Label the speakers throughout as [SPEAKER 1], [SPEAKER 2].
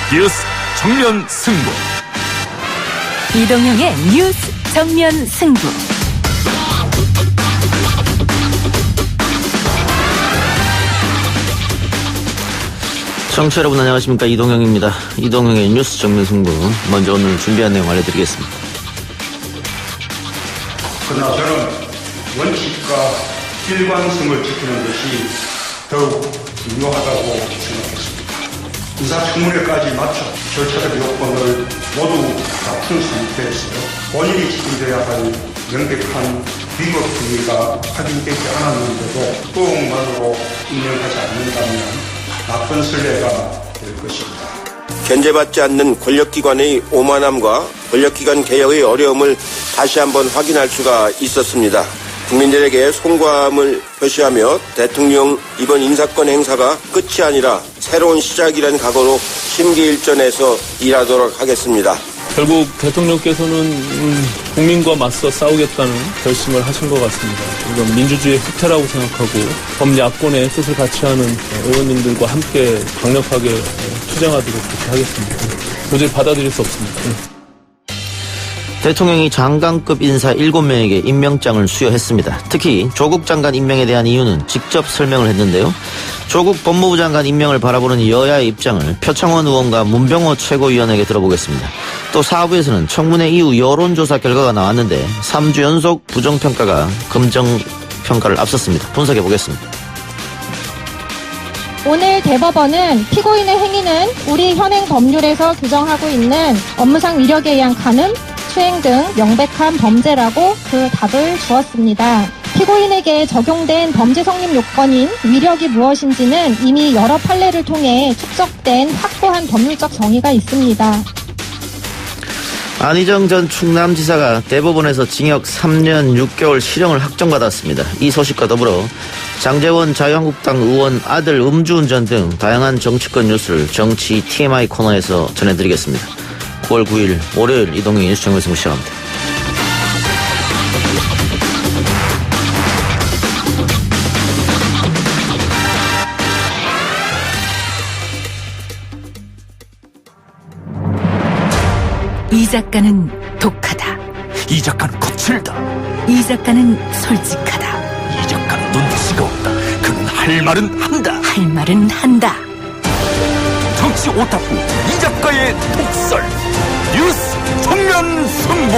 [SPEAKER 1] 뉴스 정면 승부.
[SPEAKER 2] 이동형의 뉴스 정면 승부.
[SPEAKER 3] 청취자 여러분 안녕하십니까, 이동형입니다. 이동형의 뉴스 정면 승부. 먼저 오늘 준비한 내용 알려드리겠습니다.
[SPEAKER 4] 그러나 저는 원칙과 일관성을 지키는 것이 더욱 중요하다고 생각했습니다. 인사청문회까지 마쳐 절차적 요건을 모두 갖춘 상태에서 본인이 책임져야 할 명백한 위법 행위가 확인되지 않았는데도 소속만으로 임명하지 않는다면 나쁜 선례가 될 것입니다.
[SPEAKER 5] 견제받지 않는 권력기관의 오만함과 권력기관 개혁의 어려움을 다시 한번 확인할 수가 있었습니다. 국민들에게 송구함을 표시하며 대통령 이번 인사권 행사가 끝이 아니라 새로운 시작이라는 각오로 심기일전해서 일하도록 하겠습니다.
[SPEAKER 6] 결국 대통령께서는 국민과 맞서 싸우겠다는 결심을 하신 것 같습니다. 이건 민주주의의 후퇴라고 생각하고 범야권의 뜻을 같이 하는 의원님들과 함께 강력하게 투쟁하도록 그렇게 하겠습니다. 도저히 받아들일 수 없습니다.
[SPEAKER 3] 대통령이 장관급 인사 7명에게 임명장을 수여했습니다. 특히 조국 장관 임명에 대한 이유는 직접 설명을 했는데요. 조국 법무부 장관 임명을 바라보는 여야의 입장을 표창원 의원과 문병호 최고위원에게 들어보겠습니다. 또 4부에서는 청문회 이후 여론조사 결과가 나왔는데 3주 연속 부정평가가 긍정평가를 앞섰습니다. 분석해보겠습니다.
[SPEAKER 7] 오늘 대법원은 피고인의 행위는 우리 현행 법률에서 규정하고 있는 업무상 위력에 의한 간음, 추행 등 명백한 범죄라고 그 답을 주었습니다. 피고인에게 적용된 범죄 성립 요건인 위력이 무엇인지는 이미 여러 판례를 통해 축적된 확고한 법률적 정의가 있습니다.
[SPEAKER 3] 안희정 전 충남지사가 대법원에서 징역 3년 6개월 실형을 확정받았습니다. 이 소식과 더불어 장제원 자유한국당 의원 아들 음주운전 등 다양한 정치권 뉴스를 정치 TMI 코너에서 전해드리겠습니다. 9월 9일 월요일 이동형의 뉴스 정면 승부 시작합니다.
[SPEAKER 2] 이 작가는 독하다.
[SPEAKER 1] 이 작가는 거칠다.
[SPEAKER 2] 이 작가는 솔직하다.
[SPEAKER 1] 이 작가는 눈치가 없다. 그는 할 말은 한다.
[SPEAKER 2] 할 말은 한다.
[SPEAKER 1] 정치 오타쿠 이 작가의 독설. 뉴스 정면 승부.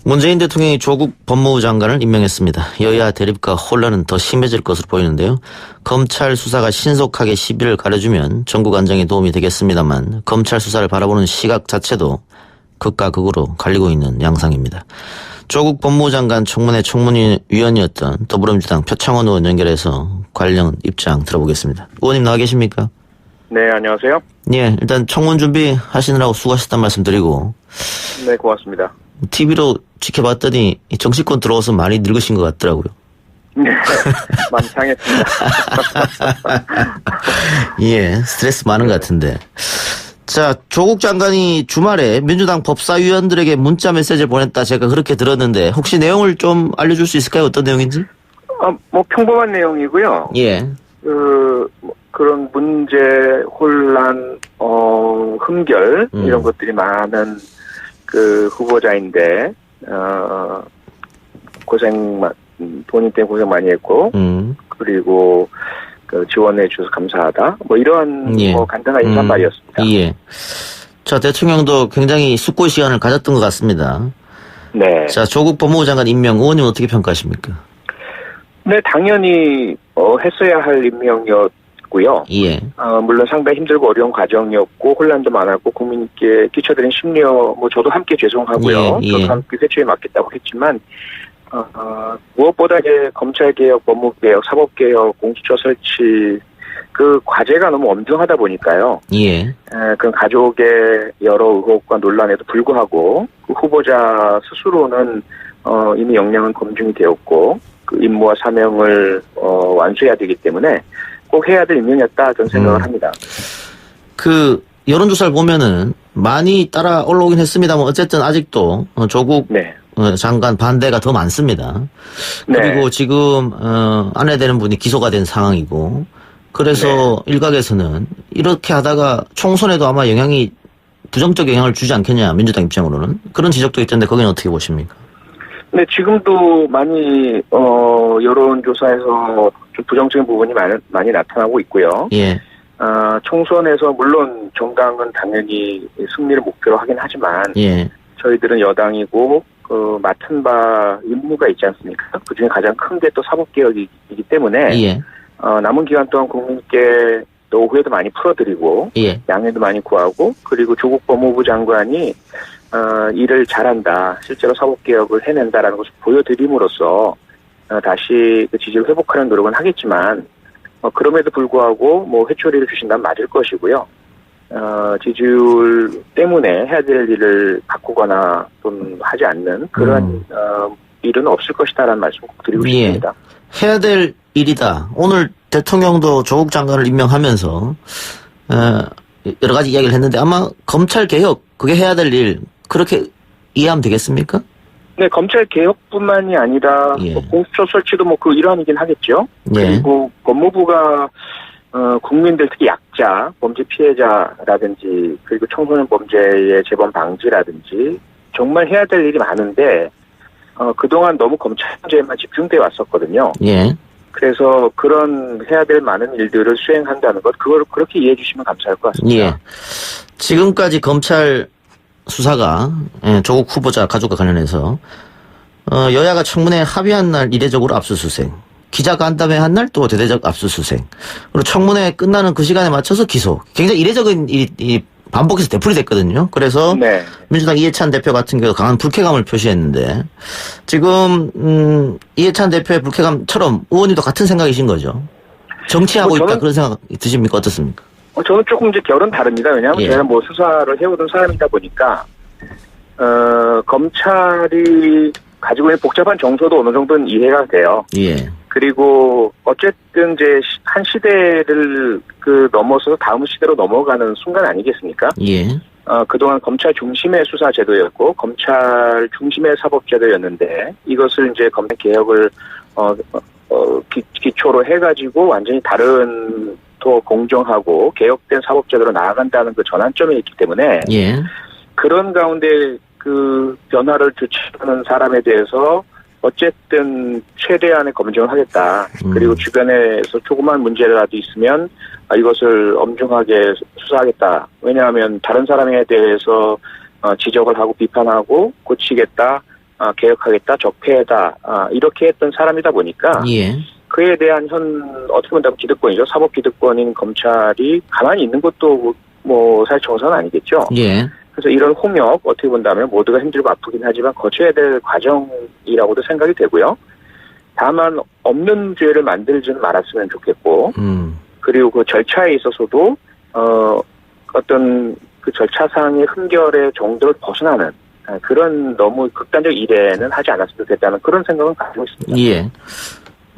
[SPEAKER 3] 문재인 대통령이 조국 법무부 장관을 임명했습니다. 여야 대립과 혼란은 더 심해질 것으로 보이는데요. 검찰 수사가 신속하게 시비를 가려주면 정국 안정에 도움이 되겠습니다만 검찰 수사를 바라보는 시각 자체도 극과 극으로 갈리고 있는 양상입니다. 조국 법무부 장관 청문회 청문위원이었던 더불어민주당 표창원 의원 연결해서 관련 입장 들어보겠습니다. 의원님 나와 계십니까?
[SPEAKER 8] 네, 안녕하세요.
[SPEAKER 3] 예, 일단 청문 준비하시느라고 수고하셨다는 말씀 드리고.
[SPEAKER 8] 네, 고맙습니다.
[SPEAKER 3] TV로 지켜봤더니 정치권 들어와서 많이 늙으신 것 같더라고요.
[SPEAKER 8] 네, 많이 상했습니다.
[SPEAKER 3] 예, 스트레스 많은 것 같은데. 자, 조국 장관이 주말에 민주당 법사위원들에게 문자 메시지를 보냈다 제가 그렇게 들었는데 혹시 내용을 좀 알려줄 수 있을까요? 어떤 내용인지?
[SPEAKER 8] 뭐 평범한 내용이고요.
[SPEAKER 3] 예.
[SPEAKER 8] 그런 문제, 혼란, 흠결 이런 것들이 많은 그 후보자인데 본인 때문에 고생 많이 했고 그리고 그 지원해 주셔서 감사하다. 뭐 이런
[SPEAKER 3] 예.
[SPEAKER 8] 간단한 인사말이었습니다.
[SPEAKER 3] 예. 자, 대통령도 굉장히 숙고의 시간을 가졌던 것 같습니다.
[SPEAKER 8] 네.
[SPEAKER 3] 자, 조국 법무부 장관 임명 의원님은 어떻게 평가하십니까?
[SPEAKER 8] 네, 당연히 했어야 할 임명이었고요.
[SPEAKER 3] 예.
[SPEAKER 8] 물론 상당히 힘들고 어려운 과정이었고 혼란도 많았고 국민께 끼쳐드린 심려 뭐 저도 함께 죄송하고요.
[SPEAKER 3] 예.
[SPEAKER 8] 저도 함께 회초에 맞겠다고 했지만 무엇보다 이제 검찰개혁, 법무개혁, 사법개혁, 공수처 설치 그 과제가 너무 엄중하다 보니까요.
[SPEAKER 3] 예.
[SPEAKER 8] 그 가족의 여러 의혹과 논란에도 불구하고 그 후보자 스스로는 이미 역량은 검증이 되었고 그 임무와 사명을 완수해야 되기 때문에 꼭 해야 될 임명이었다 저는 생각을 합니다.
[SPEAKER 3] 그 여론조사를 보면은 많이 따라 올라오긴 했습니다만 어쨌든 아직도 조국
[SPEAKER 8] 네.
[SPEAKER 3] 장관 반대가 더 많습니다.
[SPEAKER 8] 네.
[SPEAKER 3] 그리고 지금 아내 되는 분이 기소가 된 상황이고 그래서 일각에서는 이렇게 하다가 총선에도 아마 부정적 영향을 주지 않겠냐 민주당 입장으로는 그런 지적도 있던데 거기는 어떻게 보십니까?
[SPEAKER 8] 네, 지금도 많이 여론조사에서 좀 부정적인 부분이 많이 나타나고 있고요.
[SPEAKER 3] 예.
[SPEAKER 8] 총선에서 물론 정당은 당연히 승리를 목표로 하긴 하지만
[SPEAKER 3] 예.
[SPEAKER 8] 저희들은 여당이고 맡은 바 임무가 있지 않습니까? 그중에 가장 큰 게 또 사법개혁이기 때문에
[SPEAKER 3] 예.
[SPEAKER 8] 남은 기간 동안 국민께 또 오해도 많이 풀어드리고
[SPEAKER 3] 예.
[SPEAKER 8] 양해도 많이 구하고 그리고 조국 법무부 장관이 일을 잘한다. 실제로 사법개혁을 해낸다라는 것을 보여드림으로써 다시 그 지지를 회복하는 노력은 하겠지만 그럼에도 불구하고 회초리를 주신다면 맞을 것이고요. 지지율 때문에 해야 될 일을 바꾸거나 또는 하지 않는 그런 일은 없을 것이다라는 말씀 꼭 드리고 싶습니다.
[SPEAKER 3] 해야 될 일이다. 오늘 대통령도 조국 장관을 임명하면서 여러 가지 이야기를 했는데 아마 검찰 개혁 그게 해야 될 일 그렇게 이해하면 되겠습니까?
[SPEAKER 8] 네, 검찰 개혁뿐만이 아니라 공수처 설치도 그 일환이긴 하겠죠.
[SPEAKER 3] 예.
[SPEAKER 8] 그리고 법무부가 국민들 특히 약자, 범죄 피해자라든지 그리고 청소년 범죄의 재범 방지라든지 정말 해야 될 일이 많은데 그동안 너무 검찰 문제에만 집중돼 왔었거든요.
[SPEAKER 3] 예.
[SPEAKER 8] 그래서 그런 해야 될 많은 일들을 수행한다는 것 그걸 그렇게 이해해 주시면 감사할 것 같습니다.
[SPEAKER 3] 예. 지금까지 검찰 수사가 조국 후보자 가족과 관련해서 여야가 청문회 합의한 날 이례적으로 압수수색, 기자간담회 한 날 또 대대적 압수수색, 그리고 청문회 끝나는 그 시간에 맞춰서 기소. 굉장히 이례적인 일이 반복해서 되풀이됐거든요. 그래서
[SPEAKER 8] 네.
[SPEAKER 3] 민주당 이해찬 대표 같은 경우 강한 불쾌감을 표시했는데 지금 이해찬 대표의 불쾌감처럼 의원님도 같은 생각이신 거죠? 정치하고 있다 그런 생각 드십니까? 어떻습니까?
[SPEAKER 8] 저는 조금 이제 결은 다릅니다. 왜냐하면 제가 수사를 해오던 사람이다 보니까 검찰이 가지고 있는 복잡한 정서도 어느 정도는 이해가 돼요.
[SPEAKER 3] 예.
[SPEAKER 8] 그리고 어쨌든 이제 한 시대를 넘어서서 다음 시대로 넘어가는 순간 아니겠습니까?
[SPEAKER 3] 예.
[SPEAKER 8] 그동안 검찰 중심의 수사 제도였고 검찰 중심의 사법 제도였는데 이것을 이제 검찰 개혁을 기초로 해가지고 완전히 다른 더 공정하고 개혁된 사법 제도로 나아간다는 그 전환점에 있기 때문에
[SPEAKER 3] 예.
[SPEAKER 8] 그런 가운데 그 변화를 주최하는 사람에 대해서 어쨌든 최대한의 검증을 하겠다. 그리고 주변에서 조그만 문제라도 있으면 이것을 엄중하게 수사하겠다. 왜냐하면 다른 사람에 대해서 지적을 하고 비판하고 고치겠다, 개혁하겠다, 적폐다 이렇게 했던 사람이다 보니까
[SPEAKER 3] 예.
[SPEAKER 8] 그에 대한 어떻게 본다면 기득권이죠. 사법 기득권인 검찰이 가만히 있는 것도 사실 정상은 아니겠죠.
[SPEAKER 3] 예.
[SPEAKER 8] 그래서 이런 홍역 어떻게 본다면 모두가 힘들고 아프긴 하지만 거쳐야 될 과정이라고도 생각이 되고요. 다만 없는 죄를 만들지는 말았으면 좋겠고 그리고 그 절차에 있어서도 어떤 그 절차상의 흠결의 정도를 벗어나는 그런 너무 극단적 이례는 하지 않았으면 좋겠다는 그런 생각은 가지고 있습니다.
[SPEAKER 3] 예.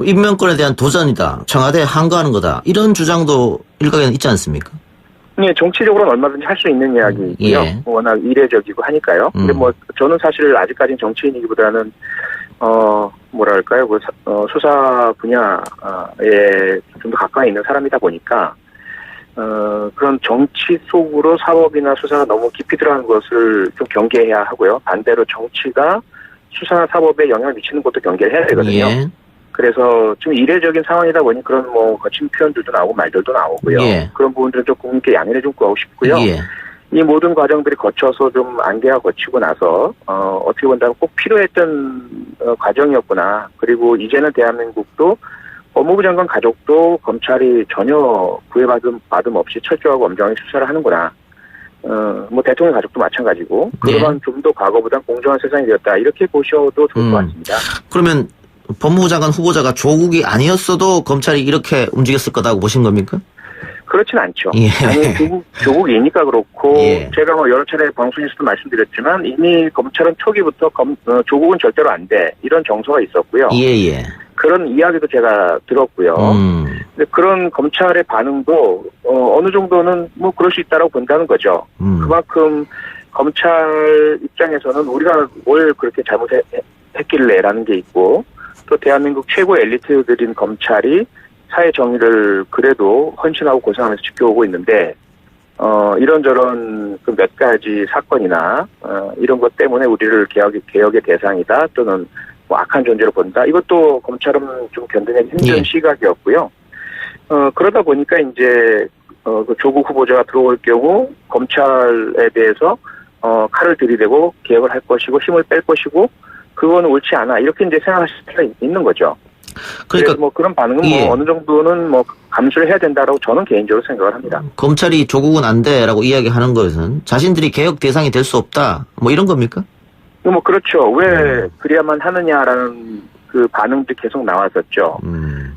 [SPEAKER 3] 임명권에 대한 도전이다. 청와대에 항거하는 거다. 이런 주장도 일각에는 있지 않습니까?
[SPEAKER 8] 네, 정치적으로는 얼마든지 할 수 있는 이야기이고요.
[SPEAKER 3] 예.
[SPEAKER 8] 워낙 이례적이고 하니까요. 근데 저는 사실 아직까지는 정치인이기보다는 수사 분야에 좀 더 가까이 있는 사람이다 보니까 그런 정치 속으로 사법이나 수사가 너무 깊이 들어가는 것을 좀 경계해야 하고요. 반대로 정치가 수사나 사법에 영향을 미치는 것도 경계를 해야 되거든요.
[SPEAKER 3] 예.
[SPEAKER 8] 그래서 좀 이례적인 상황이다 보니 그런 거친 표현들도 나오고 말들도 나오고요.
[SPEAKER 3] 예.
[SPEAKER 8] 그런 부분들은 좀 국민께 양해를 좀 구하고 싶고요.
[SPEAKER 3] 예.
[SPEAKER 8] 이 모든 과정들이 거쳐서 좀 안개가 거치고 나서 어떻게 본다면 꼭 필요했던 과정이었구나. 그리고 이제는 대한민국도 법무부 장관 가족도 검찰이 전혀 구애받음 없이 철저하고 엄정하게 수사를 하는구나. 대통령 가족도 마찬가지고 그러면 좀 더 과거보다 공정한 세상이 되었다. 이렇게 보셔도 좋을 것 같습니다.
[SPEAKER 3] 그러면 법무부 장관 후보자가 조국이 아니었어도 검찰이 이렇게 움직였을 거다고 보신 겁니까?
[SPEAKER 8] 그렇진 않죠.
[SPEAKER 3] 예.
[SPEAKER 8] 아니, 조국이니까 그렇고
[SPEAKER 3] 예.
[SPEAKER 8] 제가 여러 차례 방송에서도 말씀드렸지만 이미 검찰은 초기부터 조국은 절대로 안 돼. 이런 정서가 있었고요.
[SPEAKER 3] 예.
[SPEAKER 8] 그런 이야기도 제가 들었고요. 근데 그런 검찰의 반응도 어느 정도는 그럴 수 있다라고 본다는 거죠. 그만큼 검찰 입장에서는 우리가 뭘 그렇게 잘못했길래라는 게 있고 또 대한민국 최고 엘리트들인 검찰이 사회 정의를 그래도 헌신하고 고생하면서 지켜오고 있는데 이런저런 그 몇 가지 사건이나 이런 것 때문에 우리를 개혁의 대상이다 또는 뭐 악한 존재로 본다. 이것도 검찰은 좀 견디기 힘든
[SPEAKER 3] 예.
[SPEAKER 8] 시각이었고요. 그러다 보니까 이제 그 조국 후보자가 들어올 경우 검찰에 대해서 칼을 들이대고 개혁을 할 것이고 힘을 뺄 것이고 그건 옳지 않아 이렇게 이제 생각하실 수가 있는 거죠.
[SPEAKER 3] 그러니까
[SPEAKER 8] 그래서 뭐 그런 반응은
[SPEAKER 3] 예.
[SPEAKER 8] 뭐 어느 정도는 뭐 감수를 해야 된다라고 저는 개인적으로 생각을 합니다.
[SPEAKER 3] 검찰이 조국은 안 돼라고 이야기하는 것은 자신들이 개혁 대상이 될 수 없다. 뭐 이런 겁니까?
[SPEAKER 8] 뭐 그렇죠. 왜 그래야만 하느냐라는 그 반응도 계속 나왔었죠.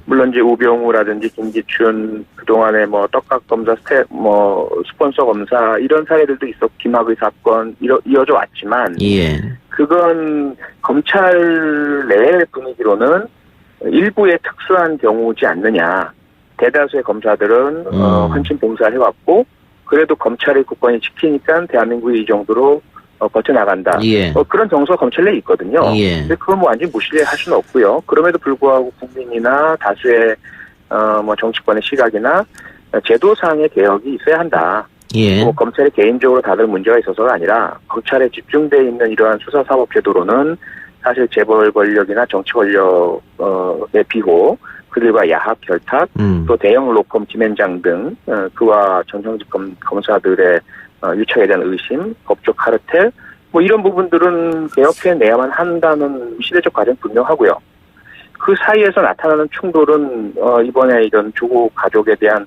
[SPEAKER 8] 물론 이제 우병우라든지 김기춘 그동안에 뭐 떡값 검사, 스폰서 검사 이런 사례들도 있었고 김학의 사건 이어져 왔지만
[SPEAKER 3] 예.
[SPEAKER 8] 그건 검찰 내 분위기로는 일부의 특수한 경우지 않느냐. 대다수의 검사들은 헌신 봉사를 해왔고 그래도 검찰의 국권이 지키니까 대한민국이 이 정도로 버텨나간다.
[SPEAKER 3] 예.
[SPEAKER 8] 그런 정서가 검찰 내에 있거든요.
[SPEAKER 3] 예.
[SPEAKER 8] 근데 그건 뭐 완전히 무시할 수는 없고요. 그럼에도 불구하고 국민이나 다수의 뭐 정치권의 시각이나 제도상의 개혁이 있어야 한다.
[SPEAKER 3] 예.
[SPEAKER 8] 뭐 검찰이 개인적으로 다들 문제가 있어서가 아니라 검찰에 집중되어 있는 이러한 수사사법 제도로는 사실 재벌 권력이나 정치 권력의 비호, 그들과 야합 결탁, 또 대형 로펌 김앤장 등 그와 전성직 검사들의 유착에 대한 의심, 법적 카르텔, 뭐 이런 부분들은 개혁해내야만 한다는 시대적 과정 분명하고요. 그 사이에서 나타나는 충돌은 이번에 이런 조국 가족에 대한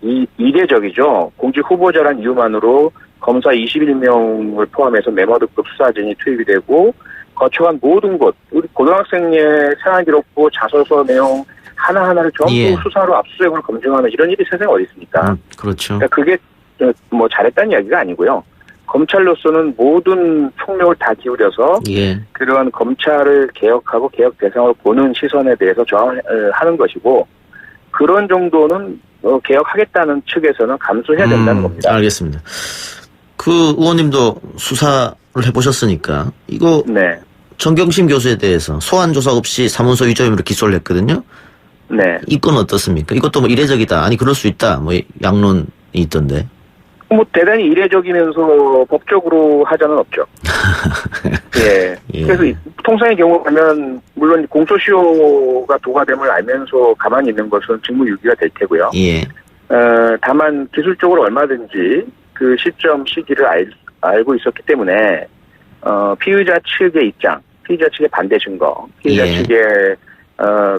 [SPEAKER 8] 이례적이죠. 공직 후보자란 이유만으로 검사 21명을 포함해서 메모드급 수사진이 투입이 되고 거쳐간 모든 곳, 우리 고등학생의 생활기록부 자소서 내용 하나하나를 전부
[SPEAKER 3] 예.
[SPEAKER 8] 수사로 압수수색으로 검증하는 이런 일이 세상에 어디 있습니까?
[SPEAKER 3] 그렇죠.
[SPEAKER 8] 그러니까 그게 뭐 잘했다는 이야기가 아니고요. 검찰로서는 모든 총력을 다 기울여서
[SPEAKER 3] 예.
[SPEAKER 8] 그러한 검찰을 개혁하고 개혁 대상으로 보는 시선에 대해서 저항을 하는 것이고 그런 정도는 개혁하겠다는 측에서는 감수해야 된다는 겁니다.
[SPEAKER 3] 알겠습니다. 그 의원님도 수사를 해보셨으니까 이거
[SPEAKER 8] 네.
[SPEAKER 3] 정경심 교수에 대해서 소환 조사 없이 사문서 위조 혐의로 기소를 했거든요.
[SPEAKER 8] 네.
[SPEAKER 3] 이 건은 어떻습니까? 이것도 뭐 이례적이다. 아니 그럴 수 있다. 뭐 양론이 있던데.
[SPEAKER 8] 뭐 대단히 이례적이면서 법적으로 하자는 없죠. 예.
[SPEAKER 3] 예.
[SPEAKER 8] 그래서 통상의 경우라면 물론 공소시효가 도과됨을 알면서 가만히 있는 것은 직무유기가 될 테고요.
[SPEAKER 3] 예.
[SPEAKER 8] 다만 기술적으로 얼마든지 그 시기를 알고 있었기 때문에 피의자 측의 입장, 피의자 측의 반대 증거, 피의자
[SPEAKER 3] 예.
[SPEAKER 8] 측의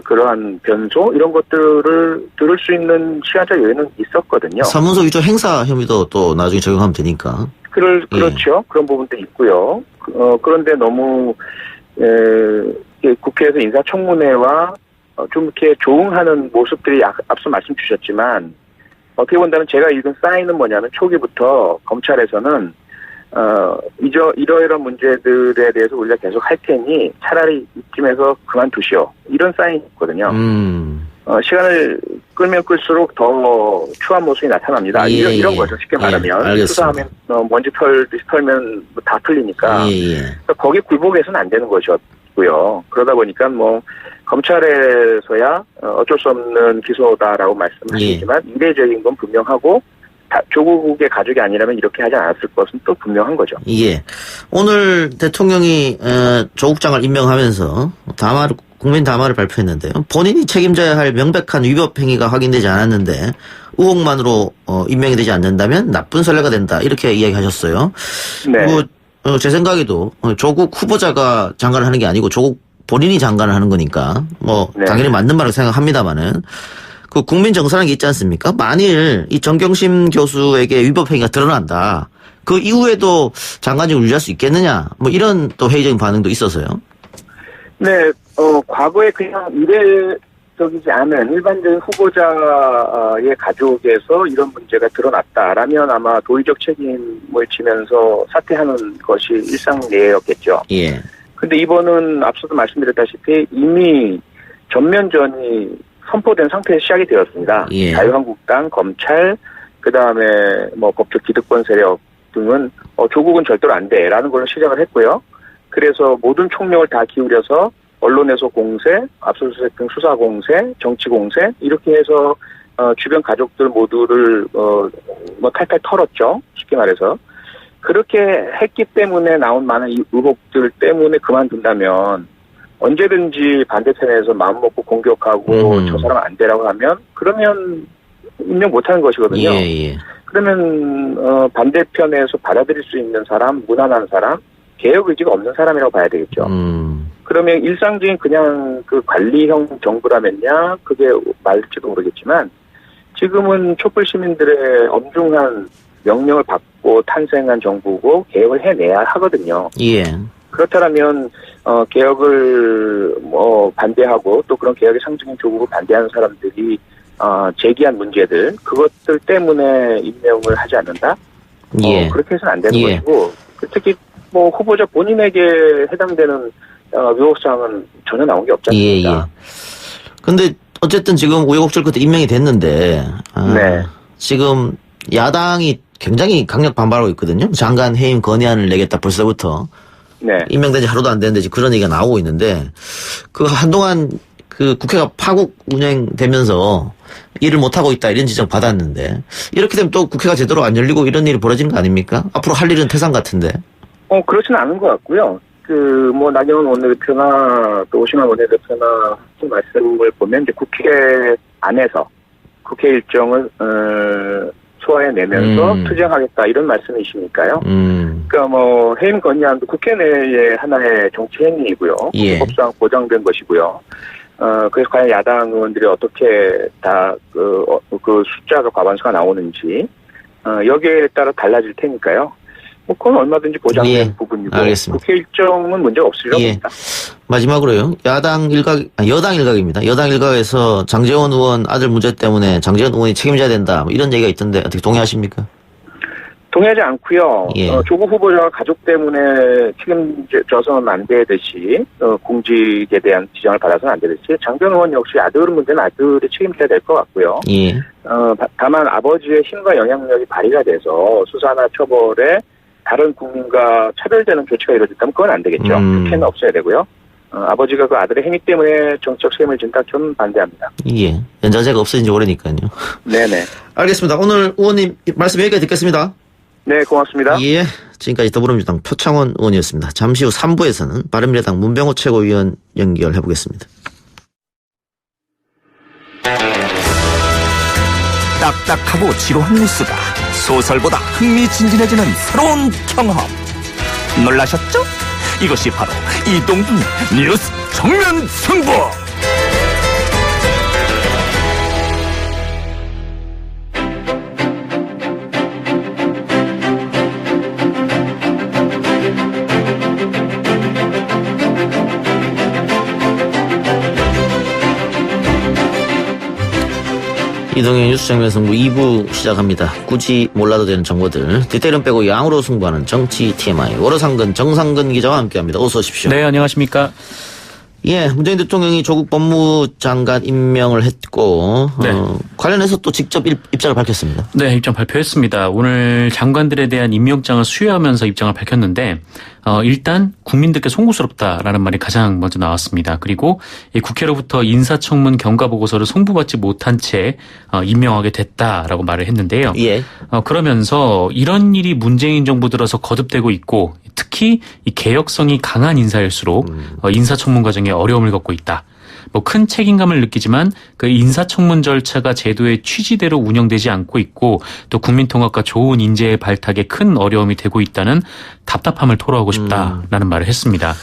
[SPEAKER 8] 그러한 변소 이런 것들을 들을 수 있는 시간적 여유는 있었거든요.
[SPEAKER 3] 사문서 위조 행사 혐의도 또 나중에 적용하면 되니까.
[SPEAKER 8] 그렇죠. 그런 부분도 있고요. 그런데 너무 국회에서 인사청문회와 좀 이렇게 조응하는 모습들이 앞서 말씀 주셨지만 어떻게 본다면 제가 읽은 사인은 뭐냐면 초기부터 검찰에서는 이러이러한 문제들에 대해서 우리가 계속 할 테니 차라리 이쯤에서 그만두시오. 이런 사인이 있거든요. 시간을 끌면 끌수록 더 추한 모습이 나타납니다.
[SPEAKER 3] 예,
[SPEAKER 8] 이런
[SPEAKER 3] 예.
[SPEAKER 8] 거죠. 쉽게 말하면.
[SPEAKER 3] 알겠습니다.
[SPEAKER 8] 수사하면 먼지 털면 다 틀리니까.
[SPEAKER 3] 예.
[SPEAKER 8] 그러니까 거기에 굴복해서는 안 되는 것이었고요. 그러다 보니까 뭐 검찰에서야 어쩔 수 없는 기소다라고 말씀하시지만 이례적인 건 분명하고 조국의 가족이 아니라면 이렇게 하지 않았을 것은 또 분명한 거죠.
[SPEAKER 3] 예. 오늘 대통령이 조국 장을 임명하면서 국민 담화를 발표했는데요. 본인이 책임져야 할 명백한 위법 행위가 확인되지 않았는데 의혹만으로 임명이 되지 않는다면 나쁜 선례가 된다. 이렇게 이야기하셨어요.
[SPEAKER 8] 네.
[SPEAKER 3] 그리고 제 생각에도 조국 후보자가 장관을 하는 게 아니고 조국 본인이 장관을 하는 거니까 뭐
[SPEAKER 8] 네.
[SPEAKER 3] 당연히 맞는 말이라고 생각합니다만은 그 국민 정서라는 게 있지 않습니까? 만일 이 정경심 교수에게 위법 행위가 드러난다. 그 이후에도 장관직을 유지할 수 있겠느냐? 뭐 이런 또 회의적인 반응도 있어서요.
[SPEAKER 8] 네, 과거에 그냥 이례적이지 않은 일반적인 후보자의 가족에서 이런 문제가 드러났다라면 아마 도의적 책임을 지면서 사퇴하는 것이 일상 예였겠죠.
[SPEAKER 3] 예.
[SPEAKER 8] 근데 이번은 앞서도 말씀드렸다시피 이미 전면전이 선포된 상태에서 시작이 되었습니다.
[SPEAKER 3] 예.
[SPEAKER 8] 자유한국당, 검찰, 그 다음에 뭐 법적 기득권 세력, 등은 조국은 절대로 안 돼라는 걸로 시작을 했고요. 그래서 모든 총력을 다 기울여서 언론에서 공세, 압수수색 등 수사 공세, 정치 공세 이렇게 해서 주변 가족들 모두를 뭐 탈탈 털었죠. 쉽게 말해서. 그렇게 했기 때문에 나온 많은 이 의혹들 때문에 그만둔다면 언제든지 반대편에서 마음먹고 공격하고 저 사람 안 되라고 하면 그러면 임명 못하는 것이거든요.
[SPEAKER 3] 예.
[SPEAKER 8] 그러면 반대편에서 받아들일 수 있는 사람, 무난한 사람, 개혁 의지가 없는 사람이라고 봐야 되겠죠. 그러면 일상적인 그냥 그 관리형 정부라면야 그게 맞을지도 모르겠지만 지금은 촛불 시민들의 엄중한 명령을 받고 탄생한 정부고 개혁을 해내야 하거든요.
[SPEAKER 3] 예.
[SPEAKER 8] 그렇다면 개혁을 반대하고 또 그런 개혁의 상징인 조국을 반대하는 사람들이 제기한 문제들 그것들 때문에 임명을 하지 않는다.
[SPEAKER 3] 예.
[SPEAKER 8] 그렇게 해서는 안 되는
[SPEAKER 3] 예.
[SPEAKER 8] 것이고 특히 뭐 후보자 본인에게 해당되는 의혹사항은 전혀 나온 게 없지 않습니까?
[SPEAKER 3] 예. 근데 어쨌든 지금 우여곡절 끝에 임명이 됐는데
[SPEAKER 8] 네.
[SPEAKER 3] 지금 야당이 굉장히 강력 반발하고 있거든요. 장관 해임 건의안을 내겠다 벌써부터.
[SPEAKER 8] 네.
[SPEAKER 3] 임명된 지 하루도 안 됐는데 지금 그런 얘기가 나오고 있는데 그 한동안 그 국회가 파국 운영되면서 일을 못하고 있다 이런 지적 받았는데 이렇게 되면 또 국회가 제대로 안 열리고 이런 일이 벌어지는 거 아닙니까? 앞으로 할 일은 태산 같은데.
[SPEAKER 8] 그렇지는 않은 것 같고요. 나경원 원내대표나 또 오신환 원내대표나 하신 말씀을 보면 이제 국회 안에서 국회 일정을 소화해내면서 투쟁하겠다 이런 말씀이시니까요. 그러니까 해임 건의안도 국회 내의 하나의 정치 행위이고요.
[SPEAKER 3] 예.
[SPEAKER 8] 법상 보장된 것이고요. 그래서 과연 야당 의원들이 어떻게 다 그 숫자가 과반수가 나오는지 여기에 따라 달라질 테니까요. 그건 얼마든지 보장된
[SPEAKER 3] 예,
[SPEAKER 8] 부분이고
[SPEAKER 3] 알겠습니다.
[SPEAKER 8] 국회 일정은 문제가 없으리라고 봅니다.
[SPEAKER 3] 마지막으로요. 여당 일각입니다. 여당 일각에서 장제원 의원 아들 문제 때문에 장제원 의원이 책임져야 된다. 뭐 이런 얘기가 있던데 어떻게 동의하십니까?
[SPEAKER 8] 동의하지 않고요.
[SPEAKER 3] 예.
[SPEAKER 8] 조국 후보자가 가족 때문에 책임져서는 안 되듯이 공직에 대한 지정을 받아서는 안 되듯이 장제원 의원 역시 아들 문제는 아들이 책임져야 될 것 같고요.
[SPEAKER 3] 예.
[SPEAKER 8] 다만 아버지의 힘과 영향력이 발휘가 돼서 수사나 처벌에 다른 국민과 차별되는 조치가 이루어졌다면 그건 안 되겠죠. 국회는 없어야 되고요. 아버지가 그 아들의 행위 때문에 정치적 책임을 진다 저는 반대합니다.
[SPEAKER 3] 예. 연좌제가 없어진 지 오래니까요.
[SPEAKER 8] 네네.
[SPEAKER 3] 알겠습니다. 오늘 의원님 말씀 여기까지 듣겠습니다.
[SPEAKER 8] 네, 고맙습니다.
[SPEAKER 3] 예. 지금까지 더불어민주당 표창원 의원이었습니다. 잠시 후 3부에서는 바른미래당 문병호 최고위원 연결해 보겠습니다.
[SPEAKER 1] 딱딱하고 지루한 뉴스가 소설보다 흥미진진해지는 새로운 경험. 놀라셨죠? 이것이 바로 이동준의 뉴스 정면 승부.
[SPEAKER 3] 이동현 뉴스 정면 승부 2부 시작합니다. 굳이 몰라도 되는 정보들 디테일은 빼고 양으로 승부하는 정치 TMI 월요상근 정상근 기자와 함께합니다. 어서 오십시오.
[SPEAKER 9] 네, 안녕하십니까.
[SPEAKER 3] 예, 문재인 대통령이 조국 법무장관 임명을 했고
[SPEAKER 9] 네.
[SPEAKER 3] 관련해서 또 직접 입장을 밝혔습니다.
[SPEAKER 9] 네, 입장 발표했습니다. 오늘 장관들에 대한 임명장을 수여하면서 입장을 밝혔는데 일단 국민들께 송구스럽다라는 말이 가장 먼저 나왔습니다. 그리고 이 국회로부터 인사청문 경과보고서를 송부받지 못한 채 임명하게 됐다라고 말을 했는데요.
[SPEAKER 3] 예.
[SPEAKER 9] 그러면서 이런 일이 문재인 정부 들어서 거듭되고 있고 특히 이 개혁성이 강한 인사일수록 인사청문 과정에 어려움을 겪고 있다. 큰 책임감을 느끼지만 그 인사청문 절차가 제도의 취지대로 운영되지 않고 있고 또 국민통합과 좋은 인재의 발탁에 큰 어려움이 되고 있다는 답답함을 토로하고 싶다라는 말을 했습니다.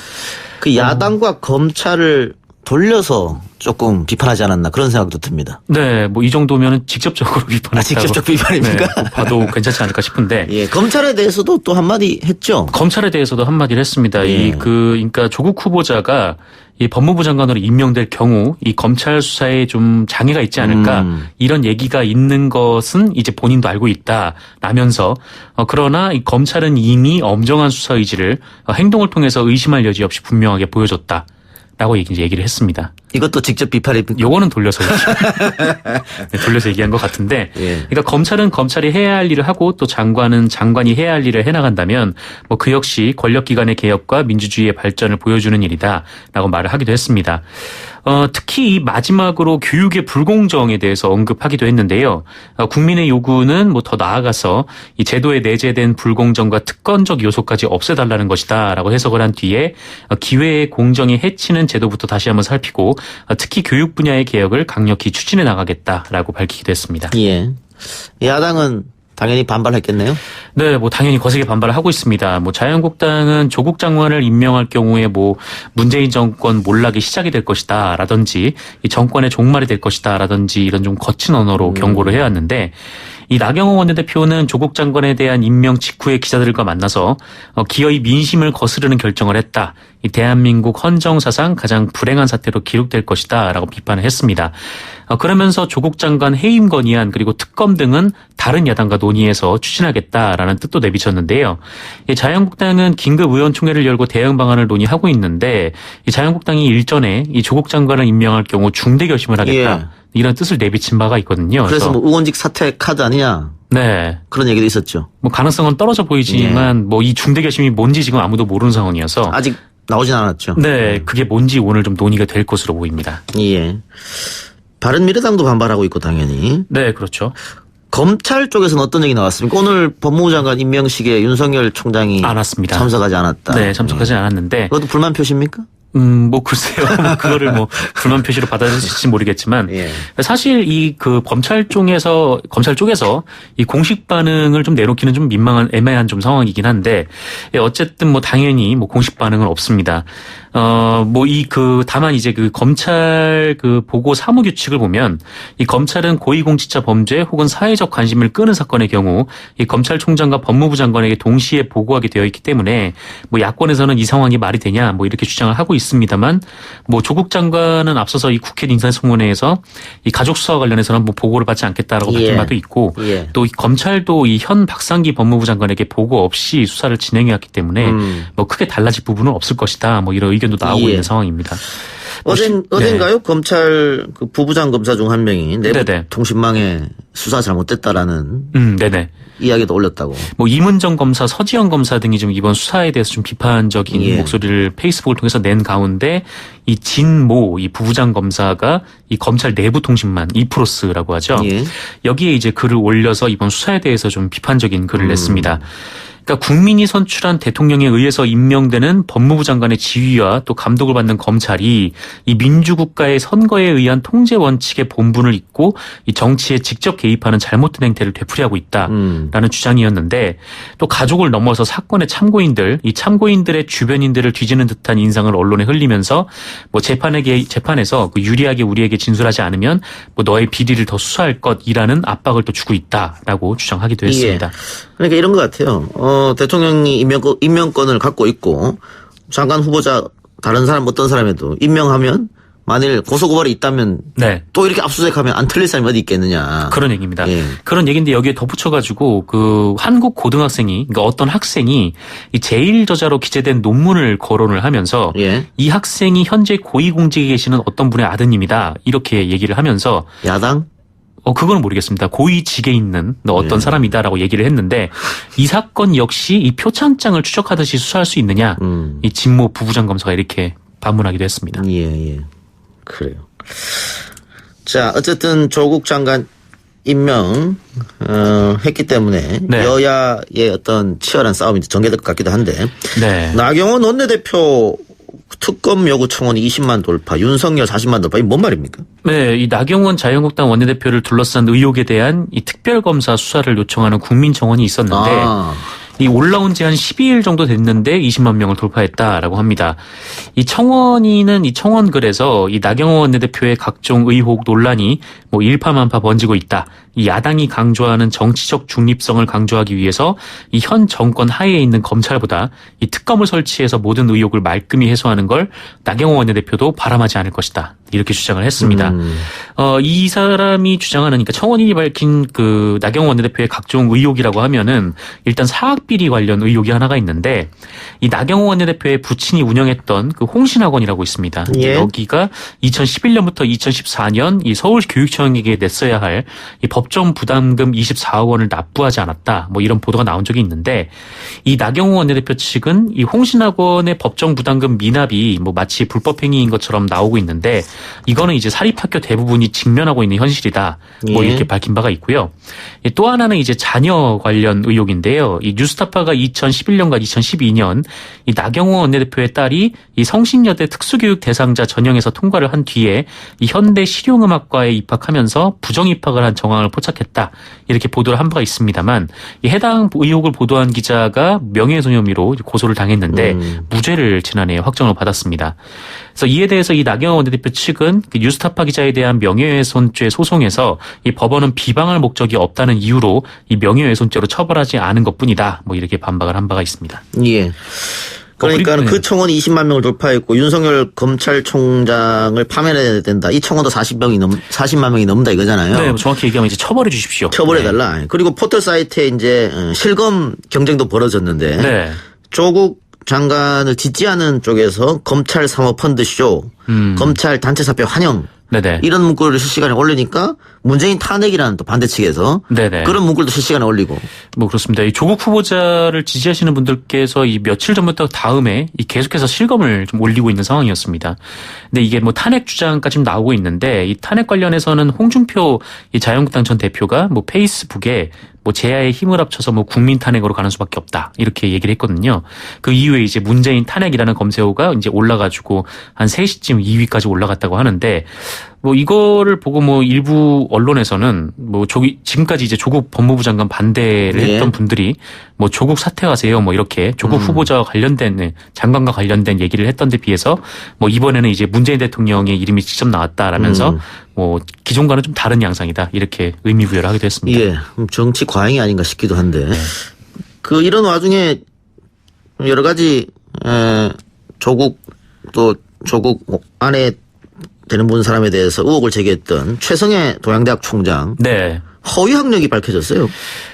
[SPEAKER 3] 그 야당과 검찰을 돌려서 조금 비판하지 않았나 그런 생각도 듭니다.
[SPEAKER 9] 네, 이 정도면은 직접적으로 비판했다고.
[SPEAKER 3] 직접적 비판입니까?
[SPEAKER 9] 네, 봐도 괜찮지 않을까 싶은데.
[SPEAKER 3] 예, 검찰에 대해서도 또 한마디 했죠.
[SPEAKER 9] 검찰에 대해서도 한마디를 했습니다.
[SPEAKER 3] 예.
[SPEAKER 9] 그러니까 조국 후보자가 이 법무부 장관으로 임명될 경우 이 검찰 수사에 좀 장애가 있지 않을까 이런 얘기가 있는 것은 이제 본인도 알고 있다라면서 그러나 이 검찰은 이미 엄정한 수사 의지를 행동을 통해서 의심할 여지 없이 분명하게 보여줬다. 라고 이제 얘기를 했습니다.
[SPEAKER 3] 이것도 직접 비판입니까?
[SPEAKER 9] 요거는 돌려서 네, 돌려서 얘기한 것 같은데,
[SPEAKER 3] 예.
[SPEAKER 9] 그러니까 검찰은 검찰이 해야 할 일을 하고 또 장관은 장관이 해야 할 일을 해나간다면 뭐 그 역시 권력기관의 개혁과 민주주의의 발전을 보여주는 일이다라고 말을 하기도 했습니다. 특히 이 마지막으로 교육의 불공정에 대해서 언급하기도 했는데요. 국민의 요구는 뭐 더 나아가서 이 제도에 내재된 불공정과 특권적 요소까지 없애달라는 것이다라고 해석을 한 뒤에 기회의 공정에 해치는 제도부터 다시 한번 살피고 특히 교육 분야의 개혁을 강력히 추진해 나가겠다라고 밝히기도 했습니다.
[SPEAKER 3] 예. 야당은 당연히 반발했겠네요.
[SPEAKER 9] 네, 뭐 당연히 거세게 반발을 하고 있습니다. 뭐 자유한국당은 조국 장관을 임명할 경우에 뭐 문재인 정권 몰락이 시작이 될 것이다라든지 이 정권의 종말이 될 것이다라든지 이런 좀 거친 언어로 경고를 해왔는데, 이 나경원 원내대표는 조국 장관에 대한 임명 직후에 기자들과 만나서 기어이 민심을 거스르는 결정을 했다. 이 대한민국 헌정사상 가장 불행한 사태로 기록될 것이다라고 비판을 했습니다. 그러면서 조국 장관 해임 건의안 그리고 특검 등은 다른 야당과 논의해서 추진하겠다라는 뜻도 내비쳤는데요. 이 자유한국당은 긴급 의원총회를 열고 대응 방안을 논의하고 있는데, 이 자유한국당이 일전에 이 조국 장관을 임명할 경우 중대 결심을 하겠다.
[SPEAKER 3] 예.
[SPEAKER 9] 이런 뜻을 내비친 바가 있거든요.
[SPEAKER 3] 그래서 뭐 의원직 사퇴 카드 아니냐.
[SPEAKER 9] 네.
[SPEAKER 3] 그런 얘기도 있었죠.
[SPEAKER 9] 뭐 가능성은 떨어져 보이지만 뭐 이 중대 결심이 뭔지 지금 아무도 모르는 상황이어서
[SPEAKER 3] 아직 나오진 않았죠.
[SPEAKER 9] 네, 그게 뭔지 오늘 좀 논의가 될 것으로 보입니다.
[SPEAKER 3] 예. 바른미래당도 반발하고 있고 당연히.
[SPEAKER 9] 네, 그렇죠.
[SPEAKER 3] 검찰 쪽에서는 어떤 얘기 나왔습니까? 오늘 법무부 장관 임명식에 윤석열 총장이
[SPEAKER 9] 안 왔습니다.
[SPEAKER 3] 참석하지 않았다.
[SPEAKER 9] 네, 참석하지 않았는데.
[SPEAKER 3] 그것도 불만 표시입니까?
[SPEAKER 9] 뭐 글쎄요. 뭐 그거를 뭐 불만 표시로 받아들일지 모르겠지만
[SPEAKER 3] 예.
[SPEAKER 9] 사실 이 그 검찰 쪽에서 이 공식 반응을 좀 내놓기는 좀 민망한 애매한 좀 상황이긴 한데, 어쨌든 뭐 당연히 뭐 공식 반응은 없습니다. 뭐 다만 이제 그 검찰 그 보고 사무 규칙을 보면 이 검찰은 고위공직자 범죄 혹은 사회적 관심을 끄는 사건의 경우 이 검찰총장과 법무부 장관에게 동시에 보고하게 되어 있기 때문에 뭐 야권에서는 이 상황이 말이 되냐 뭐 이렇게 주장을 하고 있습니다만, 뭐 조국 장관은 앞서서 이 국회 인사청문회에서 이 가족 수사와 관련해서는 뭐 보고를 받지 않겠다라고 밝힌 바도 있고, 또 이 검찰도 이 현 박상기 법무부 장관에게 보고 없이 수사를 진행해왔기 때문에 뭐 크게 달라질 부분은 없을 것이다. 뭐 이런 의견도 나오고 있는 상황입니다.
[SPEAKER 3] 어젠가요? 검찰 그 부부장 검사 중 한 명이 내부 통신망에 수사 잘못됐다라는
[SPEAKER 9] 네네.
[SPEAKER 3] 이야기도 올렸다고.
[SPEAKER 9] 뭐 이문정 검사, 서지영 검사 등이 좀 이번 수사에 대해서 좀 비판적인 목소리를 페이스북을 통해서 낸 가운데 이 진모 이 부부장 검사가 이 검찰 내부 통신망 이프로스라고 하죠. 여기에 이제 글을 올려서 이번 수사에 대해서 좀 비판적인 글을 냈습니다. 그러니까 국민이 선출한 대통령에 의해서 임명되는 법무부 장관의 지휘와 또 감독을 받는 검찰이 이 민주국가의 선거에 의한 통제 원칙의 본분을 잊고 이 정치에 직접 개입하는 잘못된 행태를 되풀이하고 있다라는 주장이었는데, 또 가족을 넘어서 사건의 참고인들, 이 참고인들의 주변인들을 뒤지는 듯한 인상을 언론에 흘리면서 뭐 재판에서 그 유리하게 우리에게 진술하지 않으면 뭐 너의 비리를 더 수사할 것이라는 압박을 또 주고 있다라고 주장하기도 했습니다.
[SPEAKER 3] 그러니까 이런 것 같아요. 대통령이 임명권을 갖고 있고 장관 후보자 다른 사람 어떤 사람에도 임명하면 만일 고소고발이 있다면 또 이렇게 압수수색하면 안 틀릴 사람이 어디 있겠느냐.
[SPEAKER 9] 그런 얘기입니다. 그런 얘기인데 여기에 덧붙여가지고 그 한국 고등학생이, 그러니까 어떤 학생이 이 제1저자로 기재된 논문을 거론을 하면서 이 학생이 현재 고위공직에 계시는 어떤 분의 아드님이다 이렇게 얘기를 하면서
[SPEAKER 3] 야당?
[SPEAKER 9] 그건 모르겠습니다. 고위직에 있는 어떤 사람이다라고 얘기를 했는데, 이 사건 역시 이 표창장을 추적하듯이 수사할 수 있느냐, 이 진모 부부장 검사가 이렇게 반문하기도 했습니다.
[SPEAKER 3] 예. 그래요. 자, 어쨌든 조국 장관 임명 했기 때문에 여야의 어떤 치열한 싸움이 전개될 것 같기도 한데, 나경원 원내대표 특검 요구 청원이 20만 돌파, 윤석열 40만 돌파, 이게 뭔 말입니까?
[SPEAKER 9] 네, 이 나경원 자유한국당 원내대표를 둘러싼 의혹에 대한 이 특별검사 수사를 요청하는 국민청원이 있었는데, 이 올라온 지 한 12일 정도 됐는데 20만 명을 돌파했다라고 합니다. 이 청원인은 이 청원글에서 이 나경원 원내대표의 각종 의혹 논란이 뭐 일파만파 번지고 있다. 이 야당이 강조하는 정치적 중립성을 강조하기 위해서 이 현 정권 하에에 있는 검찰보다 이 특검을 설치해서 모든 의혹을 말끔히 해소하는 걸 나경원 원내대표도 바람하지 않을 것이다. 이렇게 주장을 했습니다. 이 사람이 주장하는, 그러니까 청원인이 밝힌 그 나경원 원내대표의 각종 의혹이라고 하면은 일단 사학비리 관련 의혹이 하나가 있는데, 이 나경원 원내대표의 부친이 운영했던 그 홍신학원이라고 있습니다.
[SPEAKER 3] 예.
[SPEAKER 9] 여기가 2011년부터 2014년 이 서울교육청에게 냈어야 할 이 법정 부담금 24억 원을 납부하지 않았다. 뭐 이런 보도가 나온 적이 있는데, 이 나경원 원내대표 측은 이 홍신학원의 법정 부담금 미납이 뭐 마치 불법 행위인 것처럼 나오고 있는데, 이거는 이제 사립학교 대부분이 직면하고 있는 현실이다. 뭐
[SPEAKER 3] 예.
[SPEAKER 9] 이렇게 밝힌 바가 있고요. 또 하나는 이제 자녀 관련 의혹인데요. 이 뉴스타파가 2011년과 2012년 이 나경원 원내대표의 딸이 이 성신여대 특수교육 대상자 전형에서 통과를 한 뒤에 이 현대 실용음악과에 입학하면서 부정 입학을 한 정황을 포착했다. 이렇게 보도를 한 바가 있습니다만, 이 해당 의혹을 보도한 기자가 명예훼손 혐의로 고소를 당했는데 무죄를 지난해 확정을 받았습니다. 그래서 이에 대해서 이 나경원 원내대표 측은 그 뉴스타파 기자에 대한 명예훼손죄 소송에서 이 법원은 비방할 목적이 없다는 이유로 이 명예훼손죄로 처벌하지 않은 것뿐이다. 뭐 이렇게 반박을 한 바가 있습니다.
[SPEAKER 3] 예. 그러니까 그 청원이 20만 명을 돌파했고 윤석열 검찰총장을 파면해야 된다. 이 청원도 40만 명이 넘는다 이거잖아요.
[SPEAKER 9] 네, 정확히 얘기하면 이제 처벌해 주십시오.
[SPEAKER 3] 처벌해달라. 네. 그리고 포털 사이트에 이제 실검 경쟁도 벌어졌는데
[SPEAKER 9] 네.
[SPEAKER 3] 조국 장관을 짓지 않은 쪽에서 검찰 사모펀드쇼, 검찰 단체 사표 환영
[SPEAKER 9] 네네.
[SPEAKER 3] 이런 문구를 실시간에 올리니까 문재인 탄핵이라는 또 반대 측에서
[SPEAKER 9] 네네.
[SPEAKER 3] 그런 문구도 실시간에 올리고.
[SPEAKER 9] 뭐 그렇습니다. 이 조국 후보자를 지지하시는 분들께서 이 며칠 전부터 다음에 이 계속해서 실검을 좀 올리고 있는 상황이었습니다. 근데 이게 뭐 탄핵 주장까지 나오고 있는데, 이 탄핵 관련해서는 홍준표 이 자유한국당 전 대표가 뭐 페이스북에 뭐 제야의 힘을 합쳐서 뭐 국민 탄핵으로 가는 수밖에 없다 이렇게 얘기를 했거든요. 그 이후에 이제 문재인 탄핵이라는 검색어가 이제 올라가지고 한 3시쯤 2위까지 올라갔다고 하는데, 뭐 이거를 보고 뭐 일부 언론에서는 뭐 지금까지 이제 조국 법무부 장관 반대를 했던 분들이 뭐 조국 사퇴하세요 뭐 이렇게 조국 후보자와 관련된 장관과 관련된 얘기를 했던 데 비해서 뭐 이번에는 이제 문재인 대통령의 이름이 직접 나왔다라면서 뭐 기존과는 좀 다른 양상이다 이렇게 의미 부여를 하기도 했습니다.
[SPEAKER 3] 예, 정치 과잉이 아닌가 싶기도 한데 그 이런 와중에 여러 가지 조국 안에 되는 분 사람에 대해서 의혹을 제기했던 최성해 동양대학 총장
[SPEAKER 9] 네.
[SPEAKER 3] 허위 학력이 밝혀졌어요.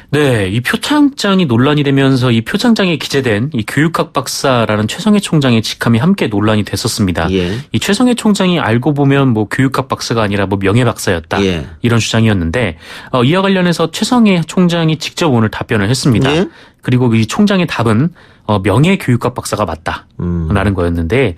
[SPEAKER 9] 네, 이 표창장이 논란이 되면서 이 표창장에 기재된 이 교육학 박사라는 최성해 총장의 직함이 함께 논란이 됐었습니다.
[SPEAKER 3] 예.
[SPEAKER 9] 이 최성해 총장이 알고 보면 뭐 교육학 박사가 아니라 뭐 명예 박사였다.
[SPEAKER 3] 예.
[SPEAKER 9] 이런 주장이었는데 이와 관련해서 최성해 총장이 직접 오늘 답변을 했습니다.
[SPEAKER 3] 예.
[SPEAKER 9] 그리고 이 총장의 답은 명예 교육학 박사가 맞다라는 거였는데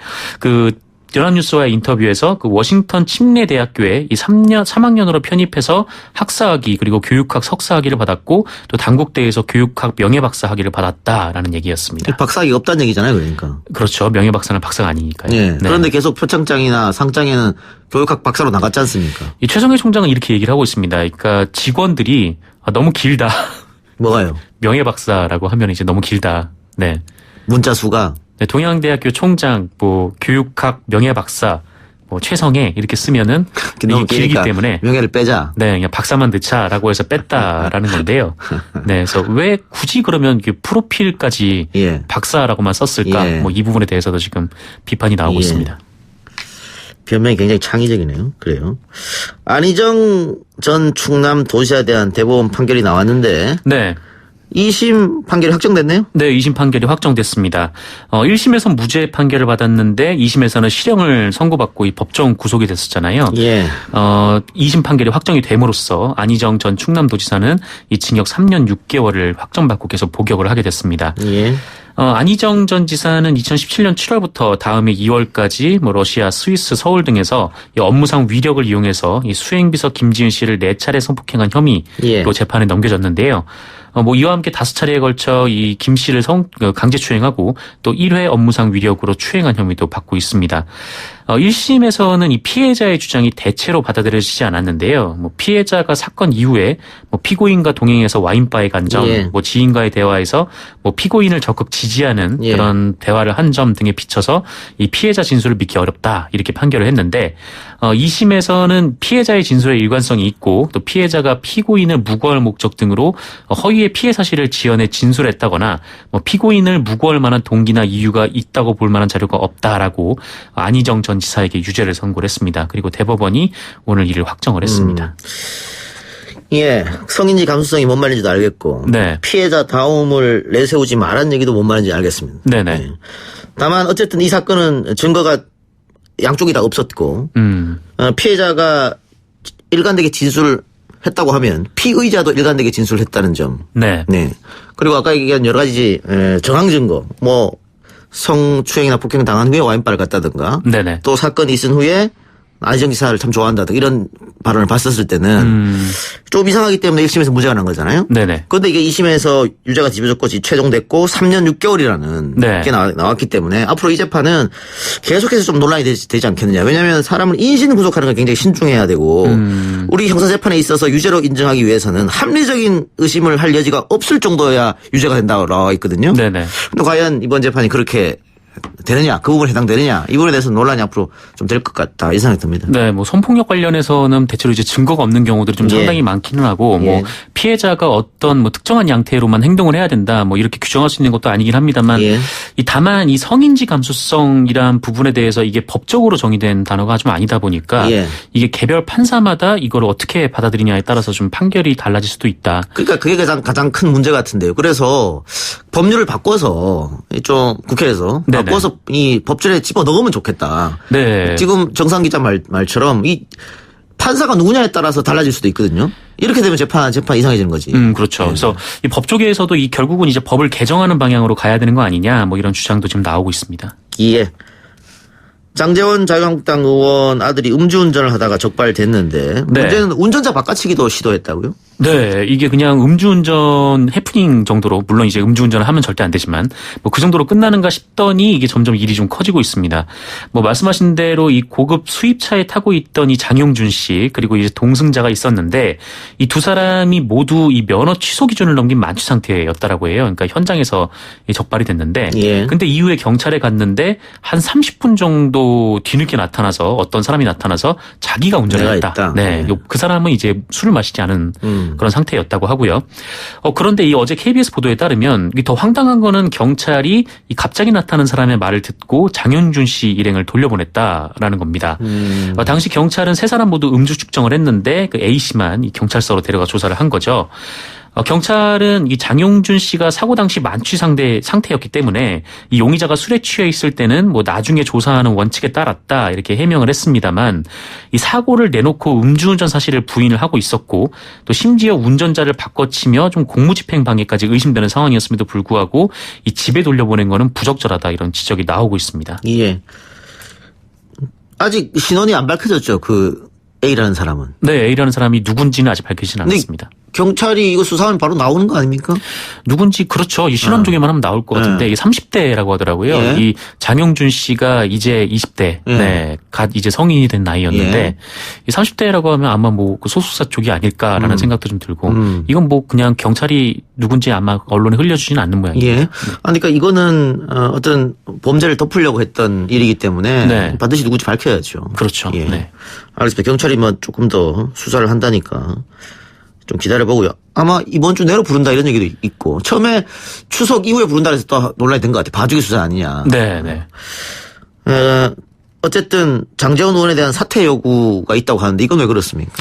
[SPEAKER 9] 연합뉴스와의 인터뷰에서 그 워싱턴 침례대학교에 이 3학년으로 편입해서 학사학위 그리고 교육학 석사학위를 받았고 또 단국대에서 교육학 명예박사 학위를 받았다라는 얘기였습니다.
[SPEAKER 3] 박사학위가 없다는 얘기잖아요, 그러니까.
[SPEAKER 9] 그렇죠. 명예박사는 박사가 아니니까요.
[SPEAKER 3] 네.
[SPEAKER 9] 네.
[SPEAKER 3] 그런데 계속 표창장이나 상장에는 교육학 박사로 나갔지 않습니까?
[SPEAKER 9] 이 최성해 총장은 이렇게 얘기를 하고 있습니다. 그러니까 직원들이 너무 길다.
[SPEAKER 3] 뭐가요?
[SPEAKER 9] 명예박사라고 하면 이제 너무 길다. 네.
[SPEAKER 3] 문자 수가.
[SPEAKER 9] 네, 동양대학교 총장, 뭐 교육학 명예박사, 뭐 최성해 이렇게 쓰면은
[SPEAKER 3] 너무
[SPEAKER 9] 길기 때문에
[SPEAKER 3] 명예를 빼자.
[SPEAKER 9] 네, 그냥 박사만 넣자라고 해서 뺐다라는 건데요. 네, 그래서 왜 굳이 그러면 프로필까지 박사라고만 썼을까? 뭐 이 부분에 대해서도 지금 비판이 나오고 있습니다.
[SPEAKER 3] 변명이 굉장히 창의적이네요. 그래요. 안희정 전 충남도지사에 대한 대법원 판결이 나왔는데.
[SPEAKER 9] 네.
[SPEAKER 3] 2심 판결이 확정됐네요?
[SPEAKER 9] 네, 2심 판결이 확정됐습니다. 1심에서 무죄 판결을 받았는데 2심에서는 실형을 선고받고 이 법정 구속이 됐었잖아요.
[SPEAKER 3] 예.
[SPEAKER 9] 2심 판결이 확정이 됨으로써 안희정 전 충남도지사는 이 징역 3년 6개월을 확정받고 계속 복역을 하게 됐습니다.
[SPEAKER 3] 예.
[SPEAKER 9] 안희정 전 지사는 2017년 7월부터 다음해 2월까지 뭐 러시아, 스위스, 서울 등에서 이 업무상 위력을 이용해서 이 수행비서 김지은 씨를 4차례 성폭행한 혐의로 재판에 넘겨졌는데요. 뭐 이와 함께 5차례에 걸쳐 이 김 씨를 강제 추행하고 또 1회 업무상 위력으로 추행한 혐의도 받고 있습니다. 1심에서는 이 피해자의 주장이 대체로 받아들여지지 않았는데요. 뭐 피해자가 사건 이후에 뭐 피고인과 동행해서 와인바에 간 점, 뭐 지인과의 대화에서 뭐 피고인을 적극 지지하는 그런 대화를 한 점 등에 비춰서 이 피해자 진술을 믿기 어렵다 이렇게 판결을 했는데 2심에서는 피해자의 진술에 일관성이 있고 또 피해자가 피고인을 무고할 목적 등으로 허위의 피해 사실을 지어내 진술했다거나 뭐 피고인을 무고할 만한 동기나 이유가 있다고 볼 만한 자료가 없다라고 안희정 전 전 지사에게 유죄를 선고를 했습니다. 그리고 대법원이 오늘 이를 확정을 했습니다.
[SPEAKER 3] 예, 성인지 감수성이 뭔 말인지도 알겠고
[SPEAKER 9] 네.
[SPEAKER 3] 피해자 다움을 내세우지 말란 얘기도 뭔 말인지 알겠습니다.
[SPEAKER 9] 네네.
[SPEAKER 3] 예. 다만 어쨌든 이 사건은 증거가 양쪽이 다 없었고 피해자가 일관되게 진술을 했다고 하면 피의자도 일관되게 진술했다는 점.
[SPEAKER 9] 네.
[SPEAKER 3] 네. 그리고 아까 얘기한 여러 가지 정황 증거, 뭐 성추행이나 폭행 당한 후에 와인바를 갔다든가,
[SPEAKER 9] 네네.
[SPEAKER 3] 또 사건이 있은 후에 안희정 지사를 참 좋아한다든가 이런 발언을 봤었을 때는 좀 이상하기 때문에 1심에서 무죄가 난 거잖아요.
[SPEAKER 9] 네네.
[SPEAKER 3] 그런데 이게 2심에서 유죄가 집어졌고 최종됐고 3년 6개월이라는
[SPEAKER 9] 네.
[SPEAKER 3] 게 나왔기 때문에 앞으로 이 재판은 계속해서 좀 논란이 되지 않겠느냐. 왜냐하면 사람을 인신 구속하는 건 굉장히 신중해야 되고 우리 형사재판에 있어서 유죄로 인정하기 위해서는 합리적인 의심을 할 여지가 없을 정도야 유죄가 된다고 나와 있거든요.
[SPEAKER 9] 네네.
[SPEAKER 3] 근데 과연 이번 재판이 그렇게 되느냐, 그 부분에 해당되느냐, 이 부분에 대해서 논란이 앞으로 좀 될 것 같다, 이 생각이 듭니다.
[SPEAKER 9] 네, 뭐 성폭력 관련해서는 대체로 이제 증거가 없는 경우들이 좀 상당히 많기는 하고, 뭐 피해자가 어떤 뭐 특정한 양태로만 행동을 해야 된다, 뭐 이렇게 규정할 수 있는 것도 아니긴 합니다만, 다만 이 성인지 감수성이란 부분에 대해서 이게 법적으로 정의된 단어가 좀 아니다 보니까 이게 개별 판사마다 이걸 어떻게 받아들이냐에 따라서 좀 판결이 달라질 수도 있다.
[SPEAKER 3] 그러니까 그게 가장 큰 문제 같은데요. 그래서 법률을 바꿔서 좀 국회에서 바꿔서 이 법전에 집어 넣으면 좋겠다.
[SPEAKER 9] 네.
[SPEAKER 3] 지금 정상 기자 말처럼 이 판사가 누구냐에 따라서 달라질 수도 있거든요. 이렇게 되면 재판 이상해지는 거지.
[SPEAKER 9] 그렇죠. 그래서 이 법조계에서도 이 결국은 이제 법을 개정하는 방향으로 가야 되는 거 아니냐, 뭐 이런 주장도 지금 나오고 있습니다.
[SPEAKER 3] 예. 장제원 자유한국당 의원 아들이 음주운전을 하다가 적발됐는데 문제는 운전자 바꿔치기도 시도했다고요?
[SPEAKER 9] 네, 이게 그냥 음주운전 해프닝 정도로, 물론 이제 음주운전을 하면 절대 안 되지만 뭐 그 정도로 끝나는가 싶더니 이게 점점 일이 좀 커지고 있습니다. 뭐 말씀하신 대로 이 고급 수입차에 타고 있던 이 장용준 씨 그리고 이제 동승자가 있었는데 이 두 사람이 모두 이 면허 취소 기준을 넘긴 만취 상태였다라고 해요. 그러니까 현장에서 적발이 됐는데, 근데 이후에 경찰에 갔는데 한 30분 정도 뒤늦게 나타나서 어떤 사람이 나타나서 자기가 운전을 했다. 네, 그 사람은 이제 술을 마시지 않은 그런 상태였다고 하고요. 그런데 이 어제 KBS 보도에 따르면 더 황당한 거는 경찰이 이 갑자기 나타난 사람의 말을 듣고 장윤준 씨 일행을 돌려보냈다라는 겁니다. 당시 경찰은 세 사람 모두 음주 측정을 했는데 그 A 씨만 이 경찰서로 데려가 조사를 한 거죠. 경찰은 이 장용준 씨가 사고 당시 만취 상태였기 때문에 이 용의자가 술에 취해 있을 때는 뭐 나중에 조사하는 원칙에 따랐다 이렇게 해명을 했습니다만 이 사고를 내놓고 음주운전 사실을 부인을 하고 있었고 또 심지어 운전자를 바꿔치며 좀 공무집행 방해까지 의심되는 상황이었음에도 불구하고 이 집에 돌려보낸 거는 부적절하다 이런 지적이 나오고 있습니다.
[SPEAKER 3] 예. 아직 신원이 안 밝혀졌죠. 그 A라는 사람은.
[SPEAKER 9] 네, A라는 사람이 누군지는 아직 밝히지는 않았습니다.
[SPEAKER 3] 경찰이 이거 수사하면 바로 나오는 거 아닙니까?
[SPEAKER 9] 누군지 그렇죠. 이 신원 중에만 하면 나올 것 같은데 이게 30대라고 하더라고요. 이 장용준 씨가 이제 20대, 갓 이제 성인이 된 나이였는데 이 30대라고 하면 아마 뭐 그 소속사 쪽이 아닐까라는 생각도 좀 들고 이건 뭐 그냥 경찰이 누군지 아마 언론에 흘려주지는 않는 모양이에요.
[SPEAKER 3] 그러니까 이거는 어떤 범죄를 덮으려고 했던 일이기 때문에 반드시 누군지 밝혀야죠.
[SPEAKER 9] 그렇죠. 네.
[SPEAKER 3] 알겠습니다. 경찰이 뭐 조금 더 수사를 한다니까. 좀 기다려보고요. 아마 이번 주 내로 부른다 이런 얘기도 있고 처음에 추석 이후에 부른다 해서 또 논란이 된 것 같아요. 봐주기 수사 아니냐.
[SPEAKER 9] 네.
[SPEAKER 3] 어쨌든 장제원 의원에 대한 사퇴 요구가 있다고 하는데 이건 왜 그렇습니까?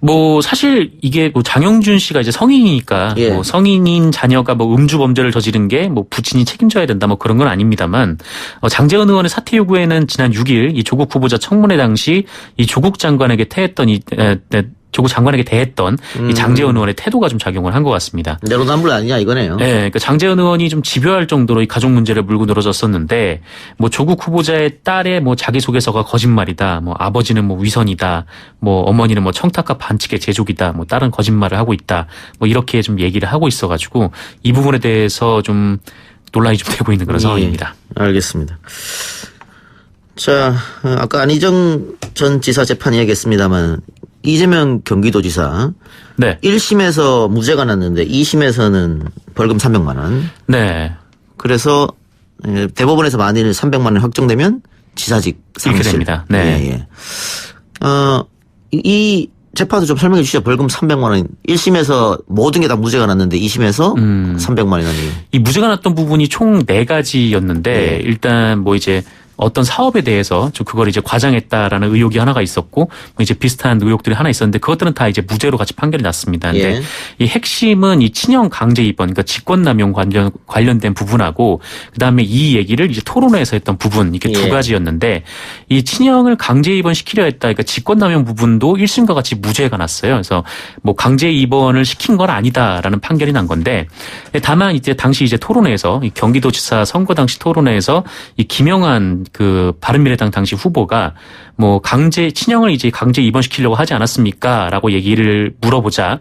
[SPEAKER 9] 뭐 사실 이게 뭐 장용준 씨가 이제 성인이니까 뭐 성인인 자녀가 뭐 음주 범죄를 저지른 게 뭐 부친이 책임져야 된다 뭐 그런 건 아닙니다만 장제원 의원의 사퇴 요구에는 지난 6일 이 조국 후보자 청문회 당시 이 조국 장관에게 조국 장관에게 대했던 이 장제원 의원의 태도가 좀 작용을 한 것 같습니다.
[SPEAKER 3] 내로남불 아니냐 이거네요.
[SPEAKER 9] 네, 그러니까 장제원 의원이 좀 집요할 정도로 이 가족 문제를 물고 늘어졌었는데 뭐 조국 후보자의 딸의 뭐 자기소개서가 거짓말이다, 뭐 아버지는 뭐 위선이다, 뭐 어머니는 뭐 청탁과 반칙의 제족이다, 뭐 다른 거짓말을 하고 있다, 뭐 이렇게 좀 얘기를 하고 있어가지고 이 부분에 대해서 좀 논란이 좀 되고 있는 그런 상황입니다.
[SPEAKER 3] 알겠습니다. 자, 아까 안희정 전 지사 재판 이야기했습니다만. 이재명 경기도지사 1심에서 무죄가 났는데 2심에서는 벌금 300만 원.
[SPEAKER 9] 네.
[SPEAKER 3] 그래서 대법원에서 만일 300만 원 확정되면 지사직 상실.
[SPEAKER 9] 이렇게 됩니다. 네.
[SPEAKER 3] 이 재판도 좀 설명해 주시죠. 벌금 300만 원. 1심에서 모든 게 다 무죄가 났는데 2심에서 300만 원이라니.
[SPEAKER 9] 이 무죄가 났던 부분이 총 4가지였는데 일단 뭐 이제 어떤 사업에 대해서 좀 그걸 이제 과장했다라는 의혹이 하나가 있었고 이제 비슷한 의혹들이 하나 있었는데 그것들은 다 이제 무죄로 같이 판결이 났습니다. 근데 이 핵심은 이 친형 강제 입원, 그러니까 직권남용 관련된 부분하고 그다음에 이 얘기를 이제 토론회에서 했던 부분 이렇게 두 가지였는데 이 친형을 강제 입원시키려 했다. 그러니까 직권남용 부분도 1심과 같이 무죄가 났어요. 그래서 뭐 강제 입원을 시킨 건 아니다라는 판결이 난 건데 다만 이제 당시 이제 토론회에서 이 경기도지사 선거 당시 토론회에서 이 김영한 그 바른미래당 당시 후보가 뭐 친형을 이제 강제 입원시키려고 하지 않았습니까?라고 얘기를 물어보자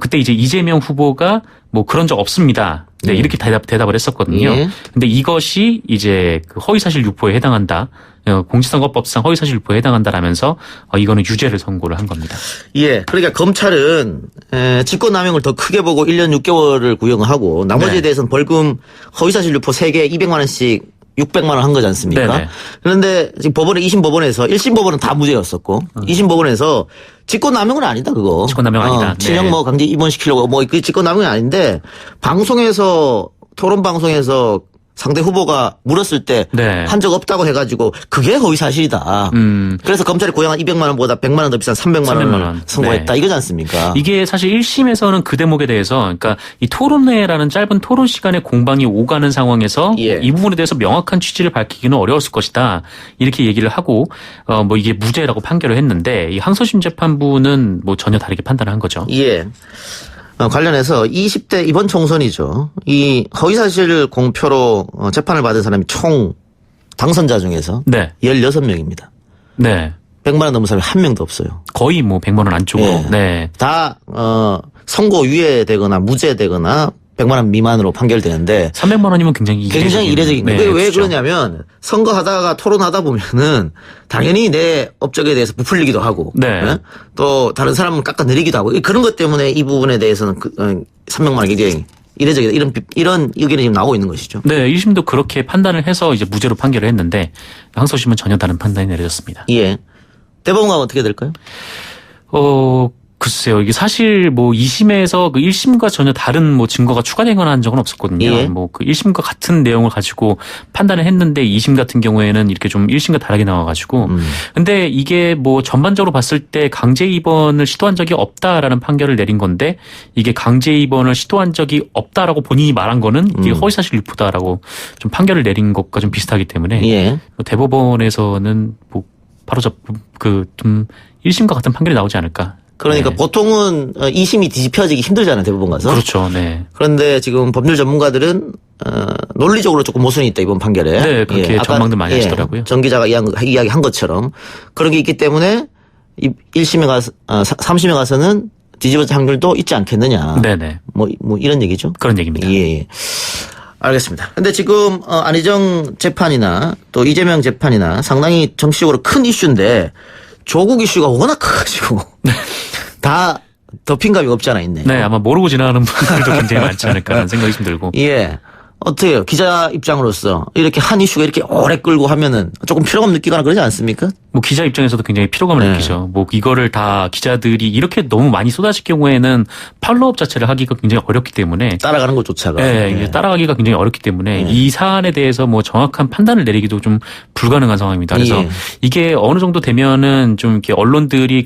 [SPEAKER 9] 그때 이제 이재명 후보가 뭐 그런 적 없습니다. 네, 이렇게 대답을 했었거든요. 근데 이것이 이제 그 허위사실 유포에 해당한다. 공직선거법상 허위사실 유포에 해당한다라면서 이거는 유죄를 선고를 한 겁니다.
[SPEAKER 3] 예. 그러니까 검찰은 직권남용을 더 크게 보고 1년 6개월을 구형하고 나머지에 대해서는 벌금 허위사실 유포 3개 200만 원씩 600만 원 한 거지 않습니까? 네네. 그런데 지금 법원에 2심 법원에서 1심 법원은 다 무죄였었고 2심 법원에서 직권남용은 아니다 그거.
[SPEAKER 9] 직권남용 아니다.
[SPEAKER 3] 친형 뭐 강제 입원시키려고 뭐 그 직권남용이 아닌데 방송에서 토론 방송에서 상대 후보가 물었을 때 한 적 없다고 해가지고 그게 허위사실이다. 그래서 검찰이 고용한 200만 원보다 100만 원 더 비싼 300만 원을 선고했다. 이거지 않습니까?
[SPEAKER 9] 이게 사실 1심에서는 그 대목에 대해서 그러니까 이 토론회라는 짧은 토론 시간에 공방이 오가는 상황에서 이 부분에 대해서 명확한 취지를 밝히기는 어려웠을 것이다. 이렇게 얘기를 하고 뭐 이게 무죄라고 판결을 했는데 이 항소심 재판부는 뭐 전혀 다르게 판단을 한 거죠.
[SPEAKER 3] 예. 관련해서 20대 이번 총선이죠. 이 허위사실 공표로 재판을 받은 사람이 총 당선자 중에서 16명입니다.
[SPEAKER 9] 네.
[SPEAKER 3] 100만 원 넘은 사람이 한 명도 없어요.
[SPEAKER 9] 거의 뭐 100만 원 안쪽으로. 네.
[SPEAKER 3] 다 선고 유예되거나 무죄되거나 100만 원 미만으로 판결되는데
[SPEAKER 9] 300만 원이면 굉장히
[SPEAKER 3] 이례적인 거예요. 왜 그러냐면 선거하다가 토론하다 보면은 당연히 내 업적에 대해서 부풀리기도 하고 또 다른 사람은 깎아내리기도 하고 그런 것 때문에 이 부분에 대해서는 300만 원 굉장히 이례적이다. 이런 의견이 지금 나오고 있는 것이죠.
[SPEAKER 9] 네. 1심도 그렇게 판단을 해서 이제 무죄로 판결을 했는데 항소심은 전혀 다른 판단이 내려졌습니다.
[SPEAKER 3] 예. 대법원 가면 어떻게 될까요?
[SPEAKER 9] 글쎄요. 이게 사실 뭐 2심에서 그 1심과 전혀 다른 뭐 증거가 추가되거나 한 적은 없었거든요. 뭐 그 1심과 같은 내용을 가지고 판단을 했는데 2심 같은 경우에는 이렇게 좀 1심과 다르게 나와가지고. 근데 이게 뭐 전반적으로 봤을 때 강제 입원을 시도한 적이 없다라는 판결을 내린 건데 이게 강제 입원을 시도한 적이 없다라고 본인이 말한 거는 이게 허위사실 유포다라고 좀 판결을 내린 것과 좀 비슷하기 때문에 대법원에서는 뭐 바로 좀 1심과 같은 판결이 나오지 않을까.
[SPEAKER 3] 그러니까 보통은 2심이 뒤집혀지기 힘들잖아요. 대법원 가서.
[SPEAKER 9] 그렇죠. 네.
[SPEAKER 3] 그런데 지금 법률 전문가들은 논리적으로 조금 모순이 있다 이번 판결에.
[SPEAKER 9] 네. 그렇게 전망들 많이 하시더라고요.
[SPEAKER 3] 정 기자가 이야기한 것처럼 그런 게 있기 때문에 1심에 가서 3심에 가서는 뒤집어질 확률도 있지 않겠느냐.
[SPEAKER 9] 네네.
[SPEAKER 3] 뭐 이런 얘기죠.
[SPEAKER 9] 그런 얘기입니다.
[SPEAKER 3] 예. 알겠습니다. 근데 지금 안희정 재판이나 또 이재명 재판이나 상당히 정치적으로 큰 이슈인데 조국 이슈가 워낙 커가지고 다 덮인 감이 없지 않아 있네.
[SPEAKER 9] 네, 아마 모르고 지나가는 분들도 굉장히 많지 않을까라는 생각이 좀 들고.
[SPEAKER 3] 예. 어때요? 기자 입장으로서 이렇게 한 이슈가 이렇게 오래 끌고 하면은 조금 피로감 느끼거나 그러지 않습니까?
[SPEAKER 9] 뭐 기자 입장에서도 굉장히 피로감을 느끼죠. 뭐 이거를 다 기자들이 이렇게 너무 많이 쏟아질 경우에는 팔로업 자체를 하기가 굉장히 어렵기 때문에
[SPEAKER 3] 따라가는 것조차가.
[SPEAKER 9] 네, 따라가기가 굉장히 어렵기 때문에 이 사안에 대해서 뭐 정확한 판단을 내리기도 좀 불가능한 상황입니다. 그래서 이게 어느 정도 되면은 좀 이렇게 언론들이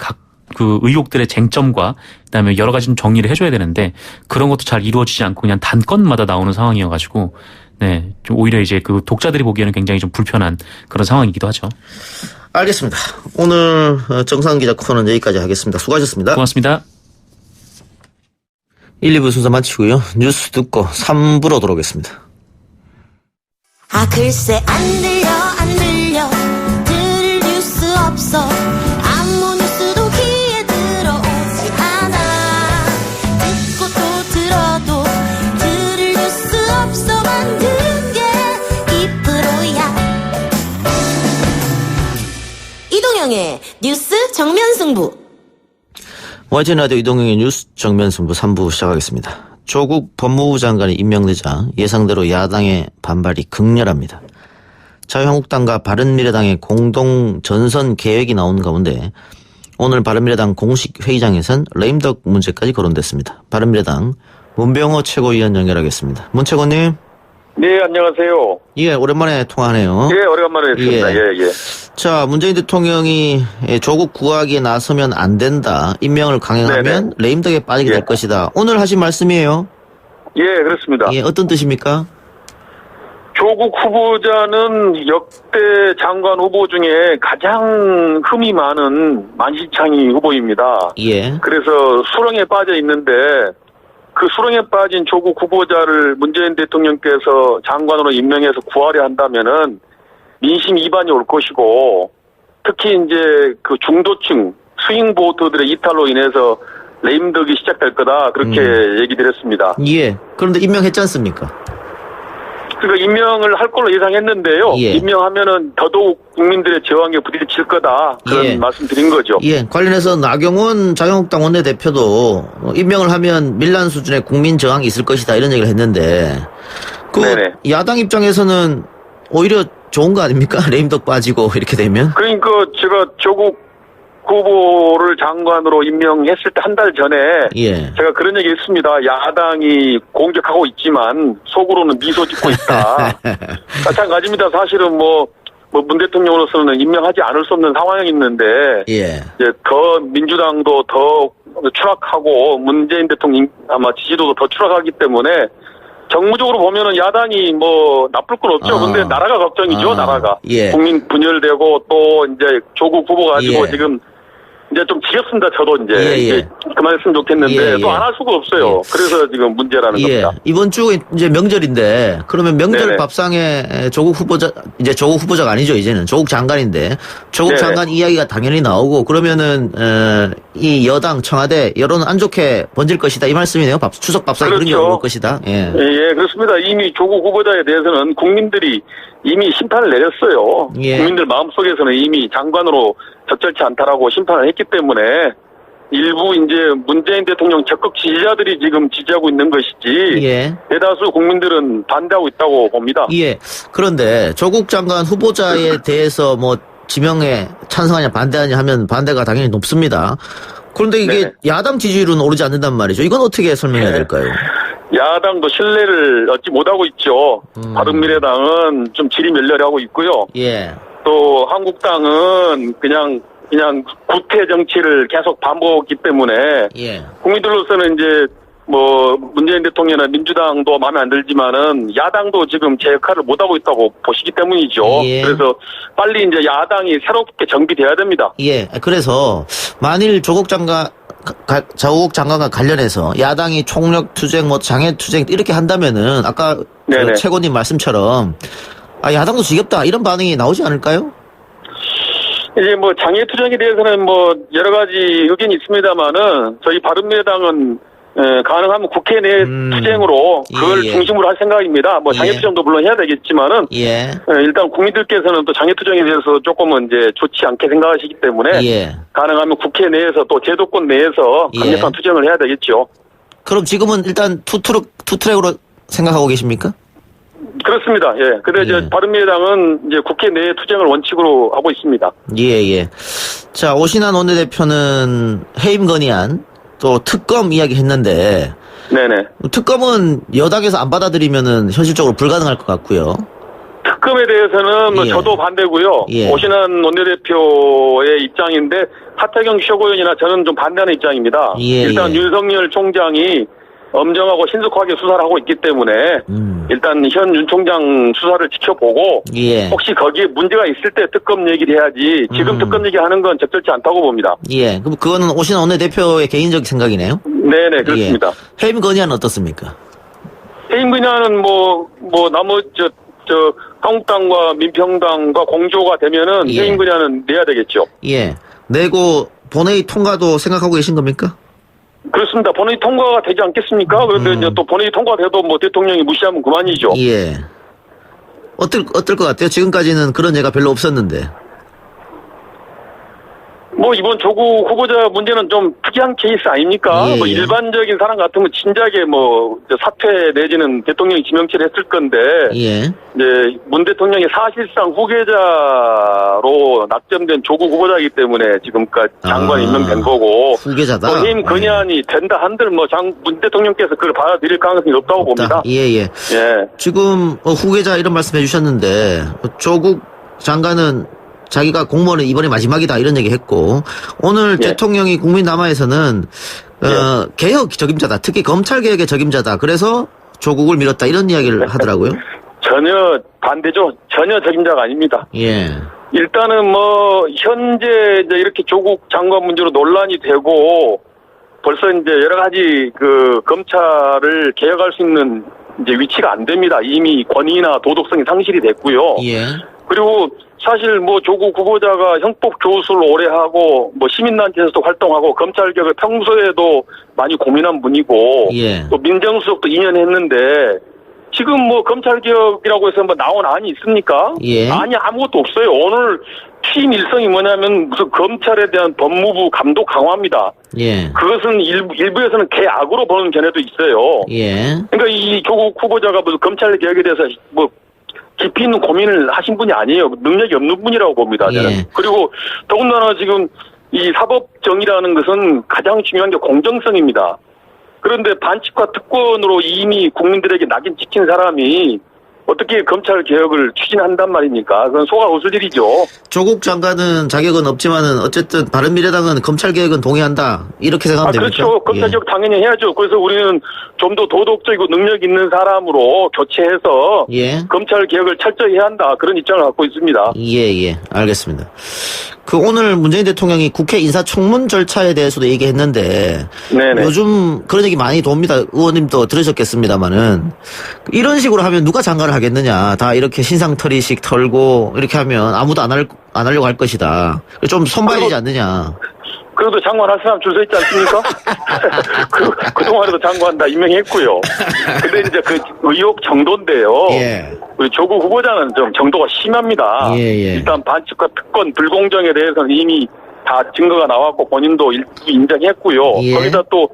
[SPEAKER 9] 그 의혹들의 쟁점과 그다음에 여러 가지 좀 정리를 해줘야 되는데 그런 것도 잘 이루어지지 않고 그냥 단건마다 나오는 상황이어가지고 네, 좀 오히려 이제 그 독자들이 보기에는 굉장히 좀 불편한 그런 상황이기도 하죠.
[SPEAKER 3] 알겠습니다. 오늘 정상근 기자 코너는 여기까지 하겠습니다. 수고하셨습니다.
[SPEAKER 9] 고맙습니다.
[SPEAKER 3] 1, 2부 순서 마치고요. 뉴스 듣고 3부로 돌아오겠습니다.
[SPEAKER 10] 글쎄 안 들려 들을 뉴스 없어 뉴스 정면 승부.
[SPEAKER 3] YTN 라디오 이동영의 뉴스 정면 승부 3부 시작하겠습니다. 조국 법무부 장관이 임명되자 예상대로 야당의 반발이 극렬합니다. 자유한국당과 바른미래당의 공동 전선 계획이 나온 가운데 오늘 바른미래당 공식 회의장에선 레임덕 문제까지 거론됐습니다. 바른미래당 문병호 최고위원 연결하겠습니다. 문 최고님.
[SPEAKER 11] 네, 안녕하세요.
[SPEAKER 3] 예, 오랜만에 통화하네요.
[SPEAKER 11] 예, 오래간만에 뵙습니다. 예.
[SPEAKER 3] 자, 문재인 대통령이 조국 구하기에 나서면 안 된다. 임명을 강행하면 레임덕에 빠지게 될 것이다. 오늘 하신 말씀이에요.
[SPEAKER 11] 예, 그렇습니다.
[SPEAKER 3] 예, 어떤 뜻입니까?
[SPEAKER 11] 조국 후보자는 역대 장관 후보 중에 가장 흠이 많은 만신창이 후보입니다.
[SPEAKER 3] 예.
[SPEAKER 11] 그래서 수렁에 빠져 있는데 그 수렁에 빠진 조국 후보자를 문재인 대통령께서 장관으로 임명해서 구하려 한다면은 민심 이반이 올 것이고 특히 이제 그 중도층 스윙 보터들의 이탈로 인해서 레임덕이 시작될 거다 그렇게 얘기를 했습니다.
[SPEAKER 3] 예. 그런데 임명했지 않습니까?
[SPEAKER 11] 그러니까 임명을 할 걸로 예상했는데요.
[SPEAKER 3] 예.
[SPEAKER 11] 임명하면은 더더욱 국민들의 저항에 부딪힐 거다 그런
[SPEAKER 3] 예.
[SPEAKER 11] 말씀드린 거죠.
[SPEAKER 3] 예. 관련해서 나경원 자유한국당 원내대표도 임명을 하면 밀란 수준의 국민 저항이 있을 것이다 이런 얘기를 했는데 그
[SPEAKER 11] 네네.
[SPEAKER 3] 야당 입장에서는 오히려 좋은 거 아닙니까? 레임덕 빠지고 이렇게 되면?
[SPEAKER 11] 그러니까 제가 조국 후보를 장관으로 임명했을 때 한 달 전에
[SPEAKER 3] 예.
[SPEAKER 11] 제가 그런 얘기 했습니다. 야당이 공격하고 있지만 속으로는 미소 짓고 있다. 마찬가지입니다. 사실은 문 대통령으로서는 임명하지 않을 수 없는 상황이 있는데
[SPEAKER 3] 예.
[SPEAKER 11] 이제 더 민주당도 더 추락하고 문재인 대통령 아마 지지도도 더 추락하기 때문에 정무적으로 보면은 야당이 나쁠 건 없죠. 근데 나라가 걱정이죠, 나라가.
[SPEAKER 3] 예.
[SPEAKER 11] 국민 분열되고 또 이제 조국 후보 가지고
[SPEAKER 3] 예.
[SPEAKER 11] 지금 이제 좀 지겹습니다, 저도 이제.
[SPEAKER 3] 예.
[SPEAKER 11] 이제 그만했으면 좋겠는데
[SPEAKER 3] 예.
[SPEAKER 11] 또 안 할 수가 없어요. 그래서 지금 문제라는 겁니다.
[SPEAKER 3] 이번 주 이제 명절인데 그러면 명절
[SPEAKER 11] 네네.
[SPEAKER 3] 밥상에 조국 후보자가 아니죠, 이제는. 조국 장관인데 조국
[SPEAKER 11] 네네.
[SPEAKER 3] 장관 이야기가 당연히 나오고 그러면은 이 여당 청와대 여론은 안 좋게 번질 것이다 이 말씀이네요. 추석 밥상에 그런 게
[SPEAKER 11] 그렇죠.
[SPEAKER 3] 올 것이다. 예.
[SPEAKER 11] 예, 그렇습니다. 이미 조국 후보자에 대해서는 국민들이 이미 심판을 내렸어요.
[SPEAKER 3] 예.
[SPEAKER 11] 국민들 마음속에서는 이미 장관으로 적절치 않다라고 심판을 했기 때문에 일부 이제 문재인 대통령 적극 지지자들이 지금 지지하고 있는 것이지
[SPEAKER 3] 예.
[SPEAKER 11] 대다수 국민들은 반대하고 있다고 봅니다.
[SPEAKER 3] 예. 그런데 조국 장관 후보자에 대해서 지명에 찬성하냐 반대하냐 하면 반대가 당연히 높습니다. 그런데 이게
[SPEAKER 11] 네네.
[SPEAKER 3] 야당 지지율은 오르지 않는단 말이죠. 이건 어떻게 설명해야 될까요?
[SPEAKER 11] 야당도 신뢰를 얻지 못하고 있죠. 바른미래당은 좀 질이 멸렬하고 있고요.
[SPEAKER 3] 예.
[SPEAKER 11] 또 한국당은 그냥 구태 정치를 계속 반복하기 때문에
[SPEAKER 3] 예.
[SPEAKER 11] 국민들로서는 이제 문재인 대통령이나 민주당도 마음에 안 들지만은 야당도 지금 제 역할을 못하고 있다고 보시기 때문이죠.
[SPEAKER 3] 예.
[SPEAKER 11] 그래서 빨리 이제 야당이 새롭게 정비돼야 됩니다.
[SPEAKER 3] 예. 그래서 만일 조국 장관과 관련해서 야당이 총력 투쟁, 장애 투쟁 이렇게 한다면은 아까
[SPEAKER 11] 네네.
[SPEAKER 3] 최고님 말씀처럼 야당도 지겹다 이런 반응이 나오지 않을까요?
[SPEAKER 11] 이제 장애 투쟁에 대해서는 여러 가지 의견이 있습니다만은 저희 바른미래당은 가능하면 국회 내 투쟁으로 그걸
[SPEAKER 3] 예.
[SPEAKER 11] 중심으로 할 생각입니다. 장애
[SPEAKER 3] 예.
[SPEAKER 11] 투쟁도 물론 해야 되겠지만은
[SPEAKER 3] 예.
[SPEAKER 11] 일단 국민들께서는 또 장애 투쟁에 대해서 조금은 이제 좋지 않게 생각하시기 때문에
[SPEAKER 3] 예.
[SPEAKER 11] 가능하면 국회 내에서 또 제도권 내에서 강력한
[SPEAKER 3] 예.
[SPEAKER 11] 투쟁을 해야 되겠죠.
[SPEAKER 3] 그럼 지금은 일단 투트랙으로 생각하고 계십니까?
[SPEAKER 11] 그렇습니다. 예. 근데 이제 바른미래당은 이제 국회 내 투쟁을 원칙으로 하고 있습니다.
[SPEAKER 3] 예. 자, 오신환 원내대표는 해임 건의안 또 특검 이야기 했는데
[SPEAKER 11] 네네.
[SPEAKER 3] 특검은 여당에서 안 받아들이면은 현실적으로 불가능할 것 같고요.
[SPEAKER 11] 특검에 대해서는
[SPEAKER 3] 예.
[SPEAKER 11] 저도 반대고요.
[SPEAKER 3] 예.
[SPEAKER 11] 오신환 원내대표의 입장인데 하태경 최고위원이나 저는 좀 반대하는 입장입니다.
[SPEAKER 3] 예.
[SPEAKER 11] 일단 윤석열 총장이 엄정하고 신속하게 수사를 하고 있기 때문에 일단 현 윤 총장 수사를 지켜보고
[SPEAKER 3] 예.
[SPEAKER 11] 혹시 거기에 문제가 있을 때 특검 얘기를 해야지 지금 특검 얘기하는 건 적절치 않다고 봅니다.
[SPEAKER 3] 예. 그럼 그거는 오신환 원내대표의 개인적 생각이네요.
[SPEAKER 11] 네네 그렇습니다.
[SPEAKER 3] 예. 해임 건의안은 어떻습니까?
[SPEAKER 11] 해임 분야는 한국당과 민평당과 공조가 되면은
[SPEAKER 3] 예.
[SPEAKER 11] 해임 분야는 내야 되겠죠.
[SPEAKER 3] 예. 내고 본회의 통과도 생각하고 계신 겁니까?
[SPEAKER 11] 그렇습니다. 본회의 통과가 되지 않겠습니까? 그런데 이제 또 본회의 통과돼도 대통령이 무시하면 그만이죠.
[SPEAKER 3] 예. 어떨 것 같아요? 지금까지는 그런 예가 별로 없었는데.
[SPEAKER 11] 뭐 이번 조국 후보자 문제는 좀 특이한 케이스 아닙니까?
[SPEAKER 3] 예,
[SPEAKER 11] 뭐
[SPEAKER 3] 예.
[SPEAKER 11] 일반적인 사람 같으면 진작에 뭐 사퇴 내지는 대통령이 지명치를 했을 건데
[SPEAKER 3] 예.
[SPEAKER 11] 이제 문 대통령이 사실상 후계자로 낙점된 조국 후보자이기 때문에 지금까지 장관 임명된 거고
[SPEAKER 3] 후계자다.
[SPEAKER 11] 뭐 해임 건의안이 된다 한들 뭐 문 대통령께서 그걸 받아들일 가능성이 없다고 봅니다.
[SPEAKER 3] 예.
[SPEAKER 11] 예.
[SPEAKER 3] 지금 후계자 이런 말씀 해주셨는데 조국 장관은 자기가 공무원은 이번에 마지막이다 이런 얘기 했고 오늘
[SPEAKER 11] 예.
[SPEAKER 3] 대통령이 국민남하에서는 개혁 적임자다. 특히 검찰개혁의 적임자다. 그래서 조국을 밀었다 이런 이야기를 하더라고요.
[SPEAKER 11] 전혀 반대죠. 전혀 적임자가 아닙니다.
[SPEAKER 3] 예.
[SPEAKER 11] 일단은 뭐 현재 이제 이렇게 조국 장관 문제로 논란이 되고 벌써 이제 여러 가지 그 검찰을 개혁할 수 있는 이제 위치가 안 됩니다. 이미 권위나 도덕성이 상실이 됐고요.
[SPEAKER 3] 예.
[SPEAKER 11] 그리고 사실 뭐 조국 후보자가 형법 교수를 오래 하고 뭐 시민단체에서도 활동하고 검찰 개혁을 평소에도 많이 고민한 분이고
[SPEAKER 3] 예.
[SPEAKER 11] 또 민정수석도 2년 했는데 지금 뭐 검찰 개혁이라고 해서 뭐 나온 안이 있습니까?
[SPEAKER 3] 예.
[SPEAKER 11] 안이 아무것도 없어요. 오늘 취임 일성이 뭐냐면 무슨 검찰에 대한 법무부 감독 강화입니다.
[SPEAKER 3] 예.
[SPEAKER 11] 그것은 일부에서는 개악으로 보는 견해도 있어요.
[SPEAKER 3] 예.
[SPEAKER 11] 그러니까 이 조국 후보자가 무슨 검찰 개혁에 대해서 뭐 깊이 있는 고민을 하신 분이 아니에요. 능력이 없는 분이라고 봅니다. 저는.
[SPEAKER 3] 예.
[SPEAKER 11] 그리고 더군다나 지금 이 사법정의라는 것은 가장 중요한 게 공정성입니다. 그런데 반칙과 특권으로 이미 국민들에게 낙인 찍힌 사람이 어떻게 검찰 개혁을 추진한단 말입니까? 그건 속아 웃을 일이죠.
[SPEAKER 3] 조국 장관은 자격은 없지만은 어쨌든 바른미래당은 검찰 개혁은 동의한다 이렇게 생각하면 됩니까?
[SPEAKER 11] 그렇죠. 검찰 개혁 당연히 해야죠. 그래서 우리는 좀 더 도덕적이고 능력 있는 사람으로 교체해서
[SPEAKER 3] 예.
[SPEAKER 11] 검찰 개혁을 철저히 해야 한다. 그런 입장을 갖고 있습니다.
[SPEAKER 3] 예. 알겠습니다. 오늘 문재인 대통령이 국회 인사청문 절차에 대해서도 얘기했는데
[SPEAKER 11] 네네.
[SPEAKER 3] 요즘 그런 얘기 많이 돕니다. 의원님도 들으셨겠습니다만은 이런 식으로 하면 누가 장관을 하겠느냐. 다 이렇게 신상털이식 털고 이렇게 하면 아무도 안 하려고 할 것이다. 좀 손봐야 되지 않느냐.
[SPEAKER 11] 그래도 장관 할 사람 줄 서 있지 않습니까? 그동안에도 장관 다 임명했고요. 근데 이제 그 의혹 정도인데요.
[SPEAKER 3] 예.
[SPEAKER 11] 우리 조국 후보자는 좀 정도가 심합니다.
[SPEAKER 3] 예.
[SPEAKER 11] 일단 반칙과 특권, 불공정에 대해서는 이미 다 증거가 나왔고 본인도 인정했고요.
[SPEAKER 3] 예.
[SPEAKER 11] 거기다 또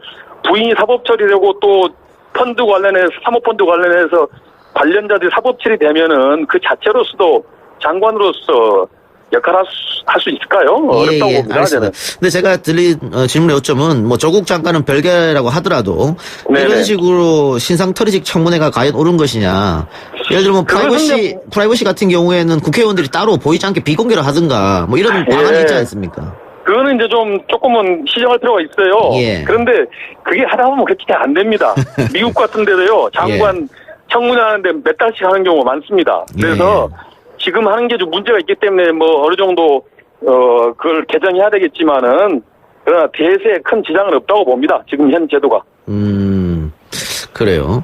[SPEAKER 11] 부인이 사법 처리되고 또 펀드 관련해서 사모펀드 관련해서 관련자들이 사법 처리되면은 그 자체로서도 장관으로서 역할을 할 수 있을까요? 어렵다고 봅니다.
[SPEAKER 3] 알겠습니다. 근데 제가 드린 질문의 요점은 뭐 조국 장관은 별개라고 하더라도
[SPEAKER 11] 네네.
[SPEAKER 3] 이런 식으로 신상털이식 청문회가 과연 옳은 것이냐. 예를 들면 프라이버시 같은 경우에는 국회의원들이 따로 보이지 않게 비공개로 하든가 뭐 이런 방안이 있지 않습니까?
[SPEAKER 11] 그거는 이제 좀 조금은 시정할 필요가 있어요.
[SPEAKER 3] 예.
[SPEAKER 11] 그런데 그게 하다 보면 그렇게 잘 안 됩니다. 미국 같은 데도요. 장관 청문회 하는데 몇 달씩 하는 경우가 많습니다. 그래서 지금 하는 게 좀 문제가 있기 때문에 뭐 어느 정도 그걸 개정해야 되겠지만은 그러나 대세에 큰 지장은 없다고 봅니다. 지금 현 제도가.
[SPEAKER 3] 그래요.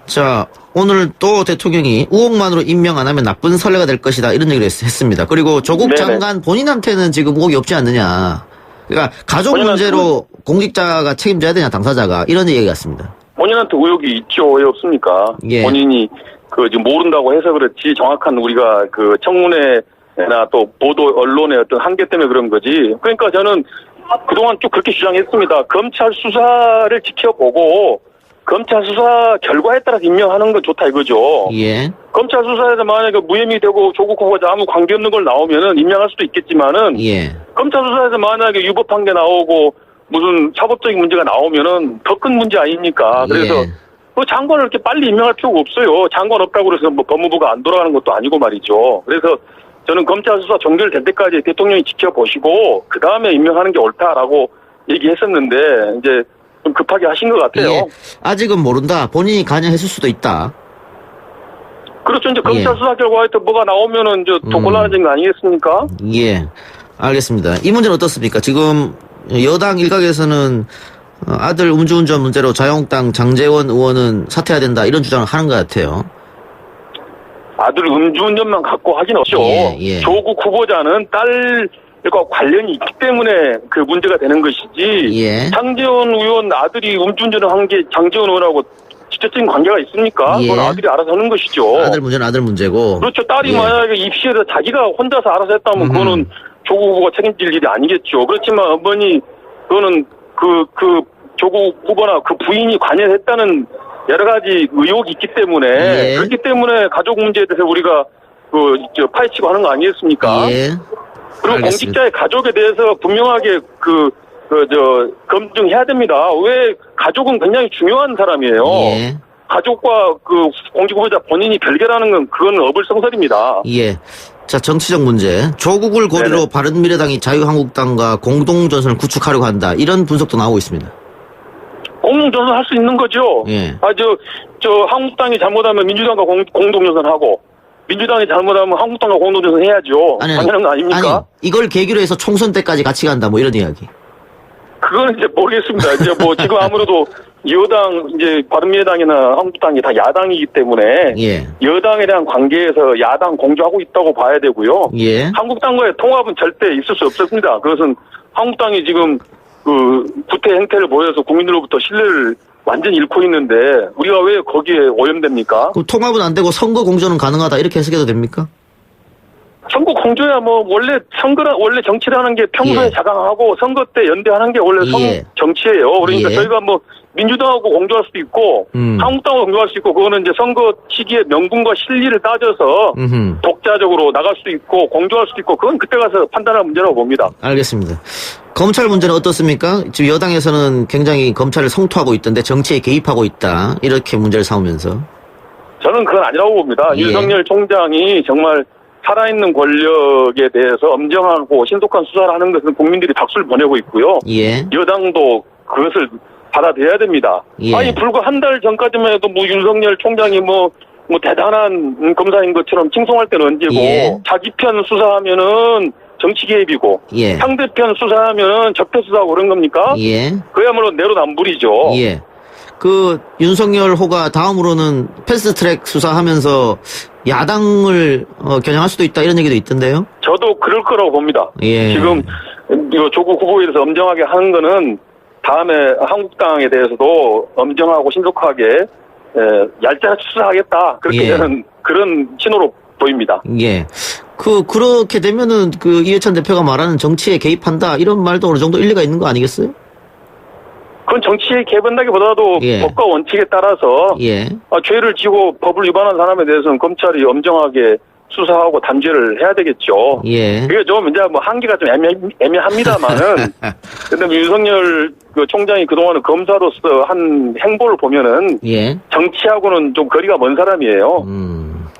[SPEAKER 3] 자, 오늘 또 대통령이 의혹만으로 임명 안 하면 나쁜 선례가 될 것이다 이런 얘기를 했습니다. 그리고 조국 장관 본인한테는 지금 의혹이 없지 않느냐. 그러니까 가족 문제로 공직자가 책임져야 되냐 당사자가 이런 얘기 같습니다.
[SPEAKER 11] 본인한테 의혹이 있죠. 왜 없습니까?
[SPEAKER 3] 예.
[SPEAKER 11] 본인이 지금 모른다고 해서 그렇지 정확한 우리가 그 청문회나 또 보도 언론의 어떤 한계 때문에 그런 거지. 그러니까 저는 그동안 쭉 그렇게 주장했습니다. 검찰 수사를 지켜보고 검찰 수사 결과에 따라서 임명하는 건 좋다 이거죠.
[SPEAKER 3] 예.
[SPEAKER 11] 검찰 수사에서 만약에 무혐의 되고 조국 후보자 아무 관계없는 걸 나오면은 임명할 수도 있겠지만은 검찰 수사에서 만약에 유법한 게 나오고 무슨 사법적인 문제가 나오면은 더 큰 문제 아닙니까? 그래서 뭐 장관을 이렇게 빨리 임명할 필요가 없어요. 장관 없다고 그래서 뭐 법무부가 안 돌아가는 것도 아니고 말이죠. 그래서 저는 검찰 수사 종결될 때까지 대통령이 지켜보시고 그 다음에 임명하는 게 옳다라고 얘기했었는데 이제 좀 급하게 하신 것 같아요.
[SPEAKER 3] 예. 아직은 모른다. 본인이 관여했을 수도 있다.
[SPEAKER 11] 그렇죠. 이제 검찰 수사 결과에 또 뭐가 나오면은 이제 더 곤란해진 거 아니겠습니까?
[SPEAKER 3] 예. 알겠습니다. 이 문제는 어떻습니까? 지금 여당 일각에서는 아들 음주운전 문제로 자유한국당 장제원 의원은 사퇴해야 된다 이런 주장을 하는 것 같아요.
[SPEAKER 11] 아들 음주운전만 갖고 하긴 없죠. 조국 후보자는 딸과 관련이 있기 때문에 그 문제가 되는 것이지. 장제원 의원 아들이 음주운전을 한 게 장제원 의원하고 직접적인 관계가 있습니까? 그건 아들이 알아서 하는 것이죠.
[SPEAKER 3] 아들 문제는 아들 문제고.
[SPEAKER 11] 그렇죠. 딸이 만약에 입시에서 자기가 혼자서 알아서 했다면 그거는 조국 후보가 책임질 일이 아니겠죠. 그렇지만 어머니 그거는 그 조국 후보나 그 부인이 관여했다는 여러 가지 의혹이 있기 때문에
[SPEAKER 3] 예.
[SPEAKER 11] 그렇기 때문에 가족 문제에 대해서 우리가 파헤치고 하는 거 아니겠습니까?
[SPEAKER 3] 예.
[SPEAKER 11] 그리고
[SPEAKER 3] 알겠습니다.
[SPEAKER 11] 공직자의 가족에 대해서 분명하게 검증해야 됩니다. 왜 가족은 굉장히 중요한 사람이에요.
[SPEAKER 3] 예.
[SPEAKER 11] 가족과 그 공직 후보자 본인이 별개라는 건 그건 어불성설입니다.
[SPEAKER 3] 예. 자, 정치적 문제. 조국을 고리로
[SPEAKER 11] 네네.
[SPEAKER 3] 바른미래당이 자유한국당과 공동전선을 구축하려고 한다. 이런 분석도 나오고 있습니다.
[SPEAKER 11] 공동전선 할 수 있는 거죠.
[SPEAKER 3] 예.
[SPEAKER 11] 한국당이 잘못하면 민주당과 공동전선하고 민주당이 잘못하면 한국당과 공동전선 해야죠. 당연한 거 아닙니까?
[SPEAKER 3] 아니, 이걸 계기로 해서 총선 때까지 같이 간다. 뭐 이런 이야기.
[SPEAKER 11] 그거는 이제 모르겠습니다. 이제 지금 아무래도 여당, 바른미래당이나 한국당이 다 야당이기 때문에
[SPEAKER 3] 예.
[SPEAKER 11] 여당에 대한 관계에서 야당 공조하고 있다고 봐야 되고요.
[SPEAKER 3] 예.
[SPEAKER 11] 한국당과의 통합은 절대 있을 수 없었습니다. 그것은 한국당이 지금 구태 행태를 보여서 국민들로부터 신뢰를 완전히 잃고 있는데 우리가 왜 거기에 오염됩니까?
[SPEAKER 3] 그럼 통합은 안 되고 선거 공조는 가능하다. 이렇게 해석해도 됩니까?
[SPEAKER 11] 선거 공조야 원래 정치라는 게 평소에
[SPEAKER 3] 예.
[SPEAKER 11] 자강하고 선거 때 연대하는 게 원래
[SPEAKER 3] 예.
[SPEAKER 11] 정치예요. 그러니까
[SPEAKER 3] 예.
[SPEAKER 11] 저희가 민주당하고 공조할 수도 있고 한국당하고 공조할 수 있고 그거는 이제 선거 시기에 명분과 실리를 따져서 독자적으로 나갈 수도 있고 공조할 수도 있고 그건 그때 가서 판단할 문제라고 봅니다.
[SPEAKER 3] 알겠습니다. 검찰 문제는 어떻습니까? 지금 여당에서는 굉장히 검찰을 성토하고 있던데 정치에 개입하고 있다. 이렇게 문제를 삼으면서.
[SPEAKER 11] 저는 그건 아니라고 봅니다.
[SPEAKER 3] 예.
[SPEAKER 11] 윤석열 총장이 정말 살아있는 권력에 대해서 엄정하고 신속한 수사를 하는 것은 국민들이 박수를 보내고 있고요.
[SPEAKER 3] 예.
[SPEAKER 11] 여당도 그것을 받아들여야 됩니다.
[SPEAKER 3] 예.
[SPEAKER 11] 아니 불과 한 달 전까지만 해도 윤석열 총장이 대단한 검사인 것처럼 칭송할 때는 언제고
[SPEAKER 3] 예.
[SPEAKER 11] 자기 편 수사하면은 정치 개입이고
[SPEAKER 3] 예.
[SPEAKER 11] 상대편 수사하면은 적폐 수사하고 그런 겁니까?
[SPEAKER 3] 예.
[SPEAKER 11] 그야말로 내로남불이죠.
[SPEAKER 3] 예. 윤석열 호가 다음으로는 패스트트랙 수사하면서 야당을 겨냥할 수도 있다 이런 얘기도 있던데요.
[SPEAKER 11] 저도 그럴 거라고 봅니다.
[SPEAKER 3] 예.
[SPEAKER 11] 지금 조국 후보에 대해서 엄정하게 하는 거는 다음에 한국당에 대해서도 엄정하고 신속하게 얄짤 수사하겠다. 그렇게
[SPEAKER 3] 예.
[SPEAKER 11] 저는 그런 신호로 보입니다.
[SPEAKER 3] 예. 그렇게 되면은 이해찬 대표가 말하는 정치에 개입한다 이런 말도 어느 정도 일리가 있는 거 아니겠어요?
[SPEAKER 11] 그건 정치에 개입한다기보다도
[SPEAKER 3] 예.
[SPEAKER 11] 법과 원칙에 따라서
[SPEAKER 3] 예.
[SPEAKER 11] 죄를 지고 법을 위반한 사람에 대해서는 검찰이 엄정하게 수사하고 단죄를 해야 되겠죠.
[SPEAKER 3] 예.
[SPEAKER 11] 그게 좀 이제 한계가 좀 애매합니다만은 근데 윤석열 총장이 그동안 검사로서 한 행보를 보면은
[SPEAKER 3] 예.
[SPEAKER 11] 정치하고는 좀 거리가 먼 사람이에요.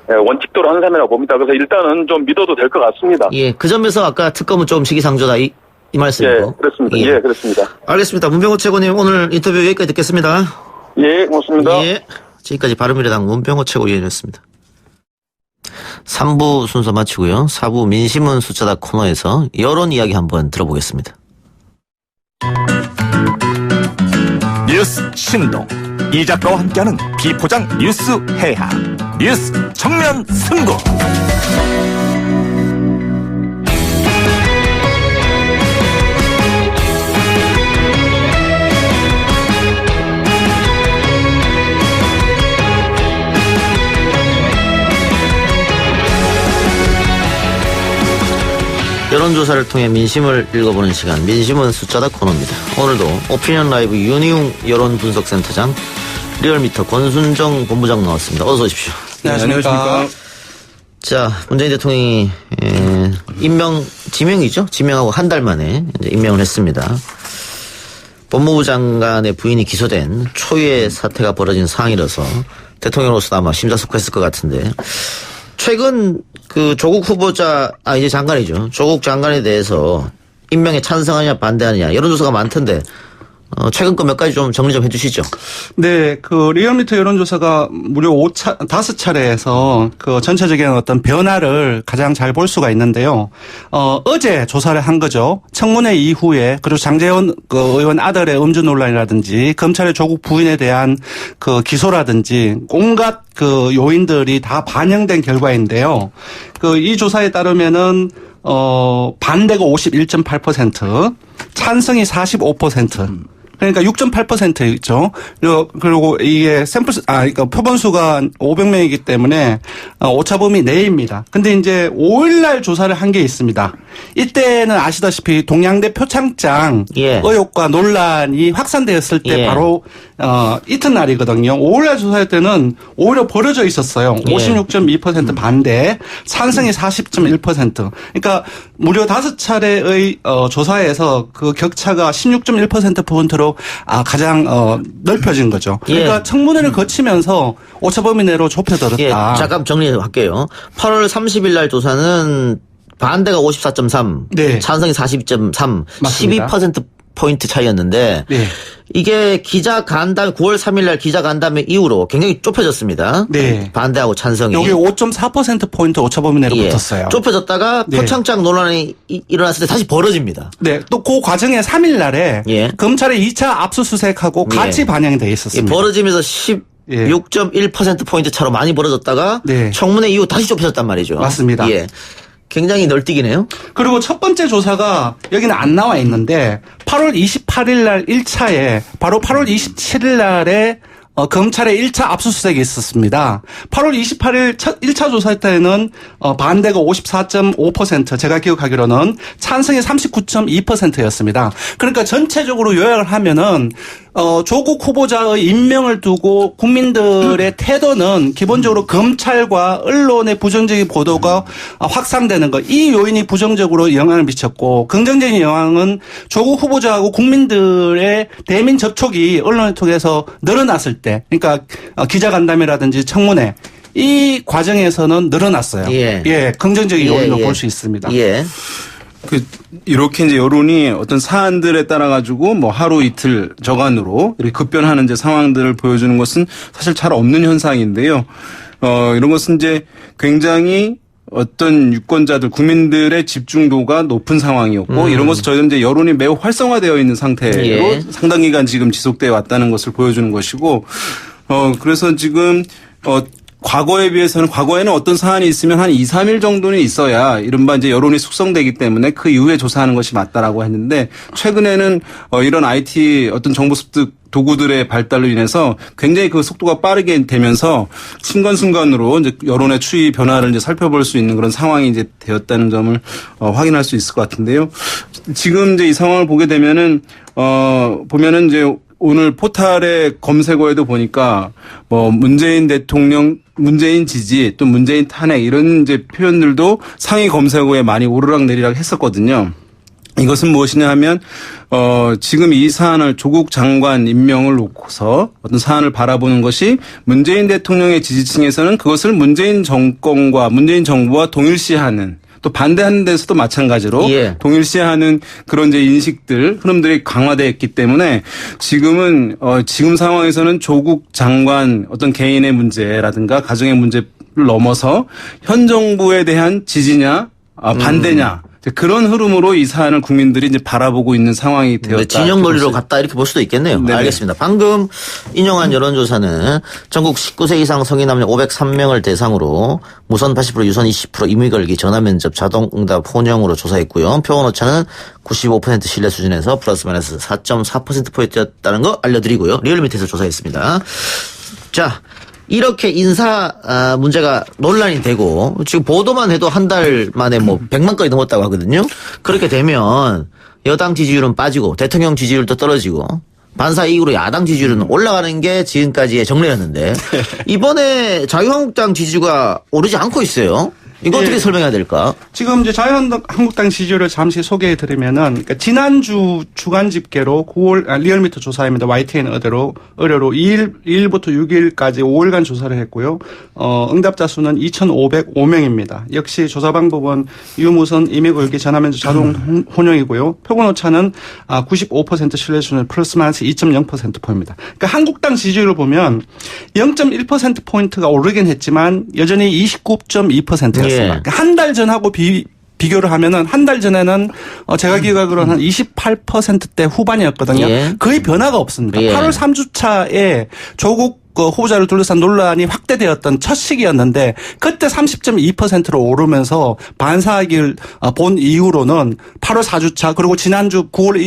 [SPEAKER 11] 원칙대로 하는 사람이라고 봅니다. 그래서 일단은 좀 믿어도 될 것 같습니다.
[SPEAKER 3] 예. 그 점에서 아까 특검은 좀 시기상조다 이 말씀이고.
[SPEAKER 11] 예, 그렇습니다. 예, 그렇습니다.
[SPEAKER 3] 알겠습니다. 문병호 최고님 오늘 인터뷰 여기까지 듣겠습니다.
[SPEAKER 11] 예, 고맙습니다.
[SPEAKER 3] 예. 지금까지 바른미래당 문병호 최고위원이었습니다. 3부 순서 마치고요. 4부 민심은 숫자다 코너에서 여론 이야기 한번 들어보겠습니다.
[SPEAKER 1] 뉴스 신동 이 작가와 함께하는 비포장 뉴스 해학 뉴스 정면 승부.
[SPEAKER 3] 여론조사를 통해 민심을 읽어보는 시간 민심은 숫자다 코너입니다. 오늘도 오피니언 라이브 윤희웅 여론분석센터장 리얼미터 권순정 본부장 나왔습니다. 어서 오십시오.
[SPEAKER 12] 네, 안녕하십니까.
[SPEAKER 3] 자, 문재인 대통령이 지명하고 한 달 만에 이제 임명을 했습니다. 법무부 장관의 부인이 기소된 초유의 사태가 벌어진 상황이라서 대통령으로서 아마 심사숙고했을 것 같은데 최근 조국 후보자, 이제 장관이죠. 조국 장관에 대해서 임명에 찬성하냐 반대하느냐 여론조사가 많던데 최근 거 몇 가지 좀 정리 좀 해주시죠.
[SPEAKER 12] 네, 리얼미터 여론조사가 무려 5차례에서 전체적인 어떤 변화를 가장 잘 볼 수가 있는데요. 어제 조사를 한 거죠. 청문회 이후에, 그리고 장제원 의원 아들의 음주 논란이라든지, 검찰의 조국 부인에 대한 기소라든지, 온갖 요인들이 다 반영된 결과인데요. 이 조사에 따르면은, 반대가 51.8%, 찬성이 45%, 그러니까 6.8%였죠. 그리고 이게 그러니까 표본수가 500명이기 때문에 오차범위 내입니다. 근데 이제 5일날 조사를 한 게 있습니다. 이때는 아시다시피 동양대 표창장 의혹과 논란이 확산되었을 때 바로 이튿날이거든요. 5일날 조사할 때는 오히려 벌어져 있었어요. 56.2% 반대, 찬성이 40.1%. 그러니까 무려 5차례의 조사에서 그 격차가 16.1%포인트로 가장 넓혀진 거죠. 그러니까 청문회를 거치면서 오차범위 내로 좁혀들었다.
[SPEAKER 3] 잠깐 정리할게요. 8월 30일 날 조사는 반대가 54.3, 찬성이 42.3, 맞습니다. 12%포인트 차이였는데 이게 기자 간담회 9월 3일 날 기자 간담회 이후로 굉장히 좁혀졌습니다. 반대하고 찬성이.
[SPEAKER 12] 여기 5.4%포인트 오차범위 내로 붙었어요.
[SPEAKER 3] 좁혀졌다가 표창장 논란이 일어났을 때 다시 벌어집니다.
[SPEAKER 12] 또 그 과정에 3일 날에 검찰의 2차 압수수색하고 같이 반영이 돼 있었습니다.
[SPEAKER 3] 벌어지면서 6.1%포인트 차로 많이 벌어졌다가 청문회 이후 다시 좁혀졌단 말이죠.
[SPEAKER 12] 맞습니다.
[SPEAKER 3] 굉장히 널뛰기네요.
[SPEAKER 12] 그리고 첫 번째 조사가 여기는 안 나와 있는데 8월 28일 날 1차에 바로 8월 27일 날에 검찰의 1차 압수수색이 있었습니다. 8월 28일 1차 조사 때는 반대가 54.5%, 제가 기억하기로는 찬성이 39.2%였습니다. 그러니까 전체적으로 요약을 하면은 조국 후보자의 임명을 두고 국민들의 태도는 기본적으로 검찰과 언론의 부정적인 보도가 확산되는 것, 이 요인이 부정적으로 영향을 미쳤고, 긍정적인 영향은 조국 후보자하고 국민들의 대민 접촉이 언론을 통해서 늘어났을 때, 그러니까 기자간담회라든지 청문회, 이 과정에서는 늘어났어요. 긍정적인 요인으로 볼 수 있습니다.
[SPEAKER 13] 이렇게 이제 여론이 어떤 사안들에 따라 가지고 뭐 하루 이틀 저간으로 이렇게 급변하는 이제 상황들을 보여주는 것은 사실 잘 없는 현상인데요. 이런 것은 이제 굉장히 어떤 유권자들, 국민들의 집중도가 높은 상황이었고, 이런 것을 저희는 이제 여론이 매우 활성화되어 있는 상태로 상당 기간 지금 지속되어 왔다는 것을 보여주는 것이고, 그래서 지금, 과거에 비해서는 과거에는 어떤 사안이 있으면 한 2, 3일 정도는 있어야 이른바 이제 여론이 숙성되기 때문에 그 이후에 조사하는 것이 맞다라고 했는데, 최근에는 이런 IT 어떤 정보 습득 도구들의 발달로 인해서 굉장히 그 속도가 빠르게 되면서 순간순간으로 이제 여론의 추이 변화를 이제 살펴볼 수 있는 그런 상황이 이제 되었다는 점을 확인할 수 있을 것 같은데요. 지금 이제 이 상황을 보게 되면은 보면은 이제 오늘 포탈의 검색어에도 보니까 뭐 문재인 대통령, 문재인 지지, 또 문재인 탄핵 이런 이제 표현들도 상위 검색어에 많이 오르락내리락 했었거든요. 이것은 무엇이냐 하면 지금 이 사안을 조국 장관 임명을 놓고서 어떤 사안을 바라보는 것이 문재인 대통령의 지지층에서는 그것을 문재인 정권과 문재인 정부와 동일시하는, 또 반대하는 데서도 마찬가지로 동일시하는 그런 이제 인식들, 흐름들이 강화되었기 때문에 지금은 지금 상황에서는 조국 장관 어떤 개인의 문제라든가 가정의 문제를 넘어서 현 정부에 대한 지지냐 반대냐, 그런 흐름으로 이 사안을 국민들이 이제 바라보고 있는 상황이 되었다.
[SPEAKER 3] 진영 논리로 갔다 이렇게 볼 수도 있겠네요. 네네. 알겠습니다. 방금 인용한 여론조사는 전국 19세 이상 성인 남녀 503명을 대상으로 무선 80%, 유선 20%, 임의 걸기, 전화 면접, 자동 응답 혼용으로 조사했고요. 표본 오차는 95% 신뢰 수준에서 플러스 마이너스 4.4%포인트였다는 거 알려드리고요. 리얼미터에서 조사했습니다. 자, 이렇게 인사 문제가 논란이 되고 지금 보도만 해도 한 달 만에 뭐 100만 건이 넘었다고 하거든요. 그렇게 되면 여당 지지율은 빠지고 대통령 지지율도 떨어지고 반사 이후로 야당 지지율은 올라가는 게 지금까지의 정례였는데 이번에 자유한국당 지지가 오르지 않고 있어요. 이거 어떻게 설명해야 될까?
[SPEAKER 12] 지금 이제 자유한국당 지지율을 잠시 소개해 드리면은, 그러니까 지난주 주간 집계로 9월, 리얼미터 조사입니다. YTN 의뢰로 2일부터 6일까지 5일간 조사를 했고요. 응답자 수는 2,505명입니다. 역시 조사 방법은 유무선, 임의 걸기, 전화면접, 자동 혼용이고요. 표본 오차는 95% 신뢰 수준 플러스 마이너스 2.0%포입니다. 그러니까 한국당 지지율을 보면 0.1%포인트가 오르긴 했지만 여전히 29.2%였습니다. 그러니까 한 달 전하고 비교를 하면은 한 달 전에는 제가 기억하기로는 한 28%대 후반이었거든요. 거의 변화가 없습니다. 8월 3주차에 조국 그 후보자를 둘러싼 논란이 확대되었던 첫 시기였는데 그때 30.2%로 오르면서 반사이익을 본 이후로는 8월 4주차 그리고 지난주 9월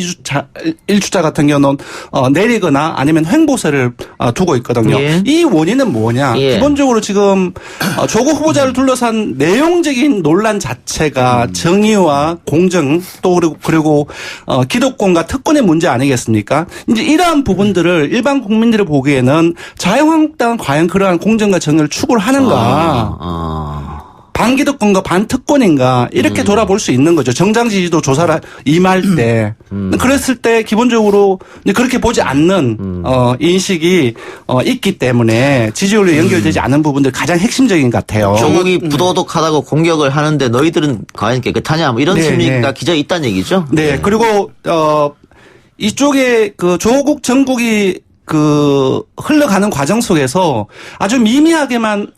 [SPEAKER 12] 1주차 같은 경우는 내리거나 아니면 횡보세를 두고 있거든요.
[SPEAKER 3] 예.
[SPEAKER 12] 이 원인은 뭐냐?
[SPEAKER 3] 예.
[SPEAKER 12] 기본적으로 지금 조국 후보자를 둘러싼 내용적인 논란 자체가 정의와 공정 또 그리고 기득권과 특권의 문제 아니겠습니까? 이제 이러한 부분들을 일반 국민들이 보기에는 자유한국당은 과연 그러한 공정과 정의를 추구를 하는가? 반기득권과 반특권인가 이렇게 돌아볼 수 있는 거죠. 정당 지지도 조사를 임할 때 그랬을 때 기본적으로 그렇게 보지 않는 인식이 있기 때문에 지지율에 연결되지 않은 부분들 가장 핵심적인 것 같아요.
[SPEAKER 3] 조국이 부도덕하다고 공격을 하는데 너희들은 과연 깨끗하냐 뭐 이런
[SPEAKER 12] 네,
[SPEAKER 3] 심리가
[SPEAKER 12] 네.
[SPEAKER 3] 기저에 있다는 얘기죠.
[SPEAKER 12] 네, 그리고 이쪽에 그 조국 정국이 그 흘러가는 과정 속에서 아주 미미하게만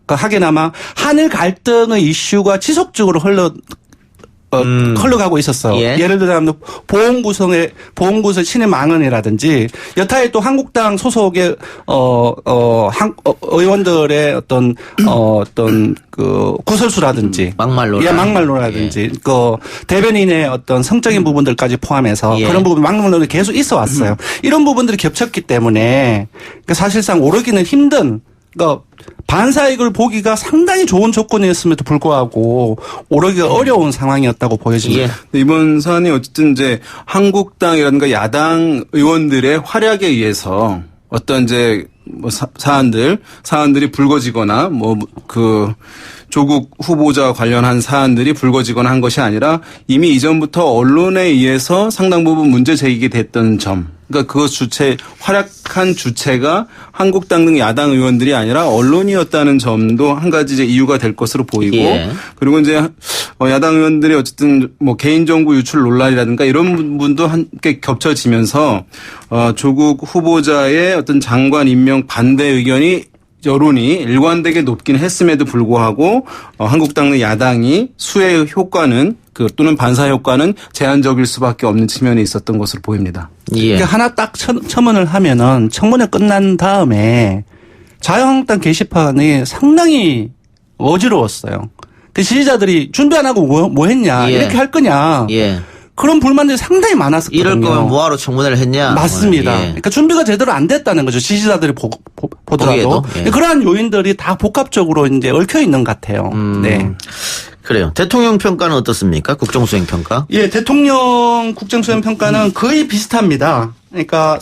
[SPEAKER 12] 하게나마 한일 갈등의 이슈가 지속적으로 흘러가고 있었어요.
[SPEAKER 3] 예.
[SPEAKER 12] 예를 들자면 보험구설 신의 망언이라든지 여타의 또 한국당 소속의 의원들의 어떤 그 구설수라든지 막말로라든지 그 대변인의 어떤 성적인 부분들까지 포함해서 그런 부분 막말로는 계속 있어 왔어요. 이런 부분들이 겹쳤기 때문에 사실상 오르기는 힘든 반사이익을 보기가 상당히 좋은 조건이었음에도 불구하고 오르기가 어려운 상황이었다고 보여집니다.
[SPEAKER 13] 이번 사안이 어쨌든 이제 한국당이라든가 야당 의원들의 활약에 의해서 어떤 이제 뭐 사안들이 불거지거나 뭐 그 조국 후보자 관련한 사안들이 불거지거나 한 것이 아니라 이미 이전부터 언론에 의해서 상당 부분 문제 제기가 됐던 점. 그러니까 그 활약한 주체가 한국당 등 야당 의원들이 아니라 언론이었다는 점도 한 가지 이제 이유가 될 것으로 보이고 그리고 이제 야당 의원들이 어쨌든 뭐 개인정보 유출 논란이라든가 이런 부분도 함께 겹쳐지면서 조국 후보자의 어떤 장관 임명 반대 의견이 여론이 일관되게 높긴 했음에도 불구하고 한국당 내 야당이 수혜 효과는 또는 반사 효과는 제한적일 수밖에 없는 측면이 있었던 것으로 보입니다.
[SPEAKER 12] 그러니까 하나 딱 첨언을 하면은 청문회 끝난 다음에 자유한국당 게시판이 상당히 어지러웠어요. 그 지지자들이 준비 안 하고 뭐 했냐 이렇게 할 거냐. 그런 불만들이 상당히 많았었거든요.
[SPEAKER 3] 이럴 거면 뭐하러 청문회를 했냐.
[SPEAKER 12] 맞습니다. 그러니까 준비가 제대로 안 됐다는 거죠. 지지자들이 보더라도. 그러한 요인들이 다 복합적으로 이제 얽혀 있는 것 같아요. 네.
[SPEAKER 3] 그래요. 대통령 평가는 어떻습니까? 국정수행 평가?
[SPEAKER 12] 예, 대통령 국정수행 평가는 거의 비슷합니다. 그러니까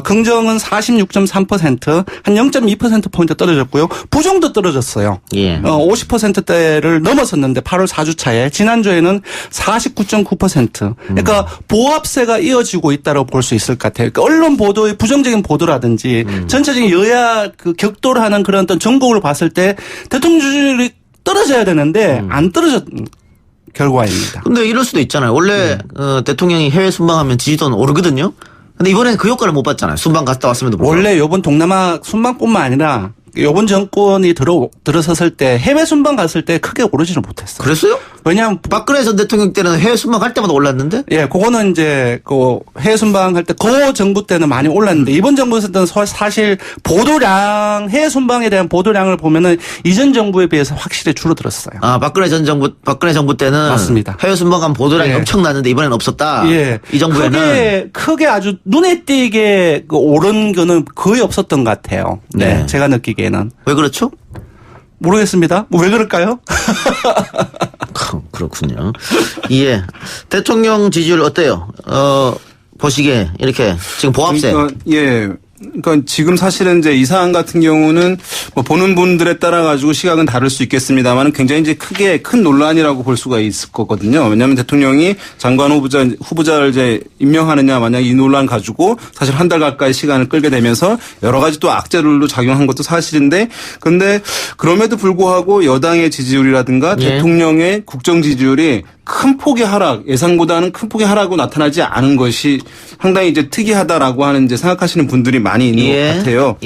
[SPEAKER 12] 긍정은 46.3%, 한 0.2%포인트 떨어졌고요. 부정도 떨어졌어요. 50%대를 넘어섰는데 8월 4주차에 지난주에는 49.9%. 그러니까 보합세가 이어지고 있다고 볼 수 있을 것 같아요. 그러니까 언론 보도의 부정적인 보도라든지 전체적인 여야 그 격돌하는 그런 어떤 정국을 봤을 때 대통령 지지율이 떨어져야 되는데 안 떨어졌던 결과입니다.
[SPEAKER 3] 근데 이럴 수도 있잖아요. 원래 대통령이 해외 순방하면 지지도는 오르거든요. 근데 이번에는 그 효과를 못 봤잖아요. 순방 갔다 왔음에도 불구하고.
[SPEAKER 12] 원래 이번 동남아 순방뿐만 아니라 이번 정권이 들어섰을 때 해외 순방 갔을 때 크게 오르지는 못했어요.
[SPEAKER 3] 그랬어요?
[SPEAKER 12] 왜냐하면
[SPEAKER 3] 박근혜 전 대통령 때는 해외 순방 갈 때마다 올랐는데?
[SPEAKER 12] 예, 그거는 이제 그 해외 순방 할 때 그 정부 때는 많이 올랐는데 이번 정부에서는 사실 보도량 해외 순방에 대한 보도량을 보면은 이전 정부에 비해서 확실히 줄어들었어요.
[SPEAKER 3] 박근혜 정부 때는
[SPEAKER 12] 맞습니다.
[SPEAKER 3] 해외 순방 간 보도량이 엄청났는데 이번에는 없었다.
[SPEAKER 12] 이
[SPEAKER 3] 정부에는
[SPEAKER 12] 크게 아주 눈에 띄게 오른 거는 거의 없었던 것 같아요. 네, 제가 느끼기에는.
[SPEAKER 3] 왜 그렇죠?
[SPEAKER 12] 모르겠습니다. 왜 그럴까요?
[SPEAKER 3] 그렇군요. 예. 대통령 지지율 어때요? 보시기에 이렇게 지금 보합세.
[SPEAKER 13] 그러니까 지금 사실은 이제 이 사안 같은 경우는 뭐 보는 분들에 따라 가지고 시각은 다를 수 있겠습니다만 굉장히 이제 큰 논란이라고 볼 수가 있을 거거든요. 왜냐하면 대통령이 장관 후보자를 이제 임명하느냐 만약 이 논란 가지고 사실 한 달 가까이 시간을 끌게 되면서 여러 가지 또 악재들도 작용한 것도 사실인데 그런데 그럼에도 불구하고 여당의 지지율이라든가 대통령의 국정 지지율이 큰 폭의 하락, 예상보다는 큰 폭의 하락으로 나타나지 않은 것이 상당히 이제 특이하다라고 하는 이제 생각하시는 분들이 많이 있는 것 같아요.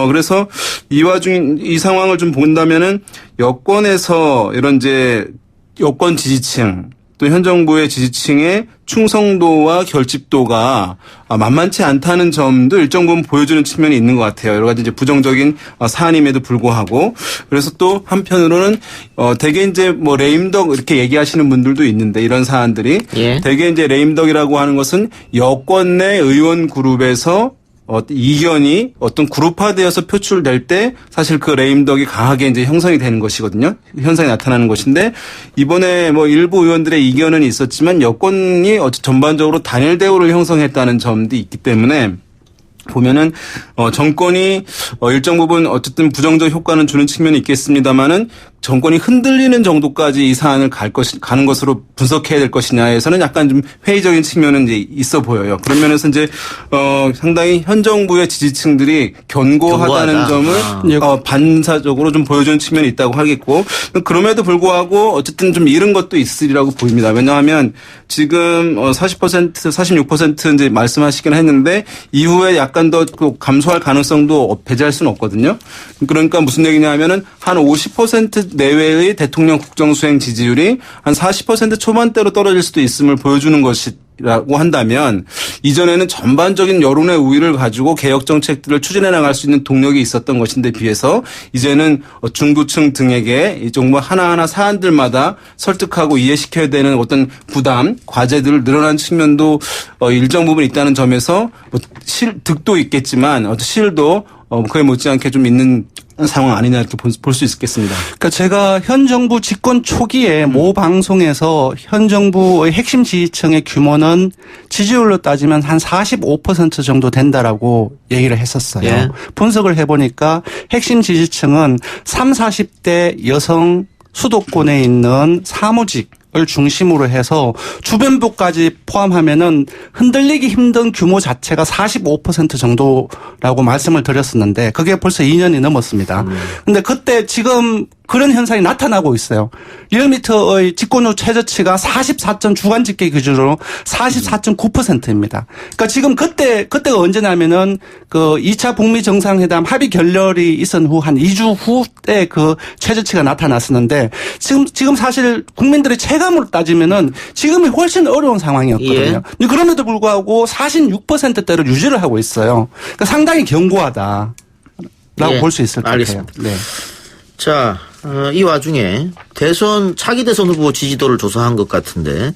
[SPEAKER 13] 그래서 이 상황을 좀 본다면은 여권에서 이런 이제 여권 지지층 또 현 정부의 지지층의 충성도와 결집도가 만만치 않다는 점도 일정 부분 보여주는 측면이 있는 것 같아요. 여러 가지 이제 부정적인 사안임에도 불구하고. 그래서 또 한편으로는 대개 이제 뭐 레임덕 이렇게 얘기하시는 분들도 있는데 이런 사안들이 대개 이제 레임덕이라고 하는 것은 여권 내 의원 그룹에서 이견이 어떤 그룹화되어서 표출될 때 사실 그 레임덕이 강하게 이제 형성이 되는 것이거든요. 현상이 나타나는 것인데 이번에 뭐 일부 의원들의 이견은 있었지만 여권이 전반적으로 단일 대우를 형성했다는 점도 있기 때문에 보면은 정권이 일정 부분 어쨌든 부정적 효과는 주는 측면이 있겠습니다만은 정권이 흔들리는 정도까지 이 사안을 가는 것으로 분석해야 될 것이냐에서는 약간 좀 회의적인 측면은 이제 있어 보여요. 그런 면에서 이제 상당히 현 정부의 지지층들이 견고하다는 점을 반사적으로 좀 보여주는 측면이 있다고 하겠고 그럼에도 불구하고 어쨌든 좀 잃은 것도 있으리라고 보입니다. 왜냐하면 지금 40%, 46% 이제 말씀하시긴 했는데 이후에 약간 더 감소할 가능성도 배제할 수는 없거든요. 그러니까 무슨 얘기냐 하면은 한 50% 내외의 대통령 국정수행 지지율이 한 40% 초반대로 떨어질 수도 있음을 보여주는 것이라고 한다면 이전에는 전반적인 여론의 우위를 가지고 개혁 정책들을 추진해 나갈 수 있는 동력이 있었던 것인데 비해서 이제는 중도층 등에게 이 정부 하나하나 사안들마다 설득하고 이해시켜야 되는 어떤 부담, 과제들을 늘어난 측면도 일정 부분 있다는 점에서 득도 있겠지만 실도 그에 못지않게 좀 있는 상황 아니냐 이렇게 볼 수 있겠습니다.
[SPEAKER 12] 그러니까 제가 현 정부 집권 초기에 모 방송에서 현 정부의 핵심 지지층의 규모는 지지율로 따지면 한 45% 정도 된다라고 얘기를 했었어요.
[SPEAKER 3] 예.
[SPEAKER 12] 분석을 해보니까 핵심 지지층은 30, 40대 여성 수도권에 있는 사무직을 중심으로 해서 주변부까지 포함하면은 흔들리기 힘든 규모 자체가 45% 정도라고 말씀을 드렸었는데 그게 벌써 2년이 넘었습니다. 근데 그때 지금 그런 현상이 나타나고 있어요. 리얼미터의 집권후 최저치가 44. 주간 집계 기준으로 44.9%입니다. 그러니까 지금 그때가 언제냐면은 그 2차 북미 정상회담 합의 결렬이 있은 후 한 2주 후에 그 최저치가 나타났었는데 지금 사실 국민들의 체감으로 따지면은 지금이 훨씬 어려운 상황이었거든요. 예. 그럼에도 불구하고 46%대로 유지를 하고 있어요. 그러니까 상당히 견고하다라고 볼 수 있을 것 같아요. 네.
[SPEAKER 3] 자, 이 와중에 차기 대선 후보 지지도를 조사한 것 같은데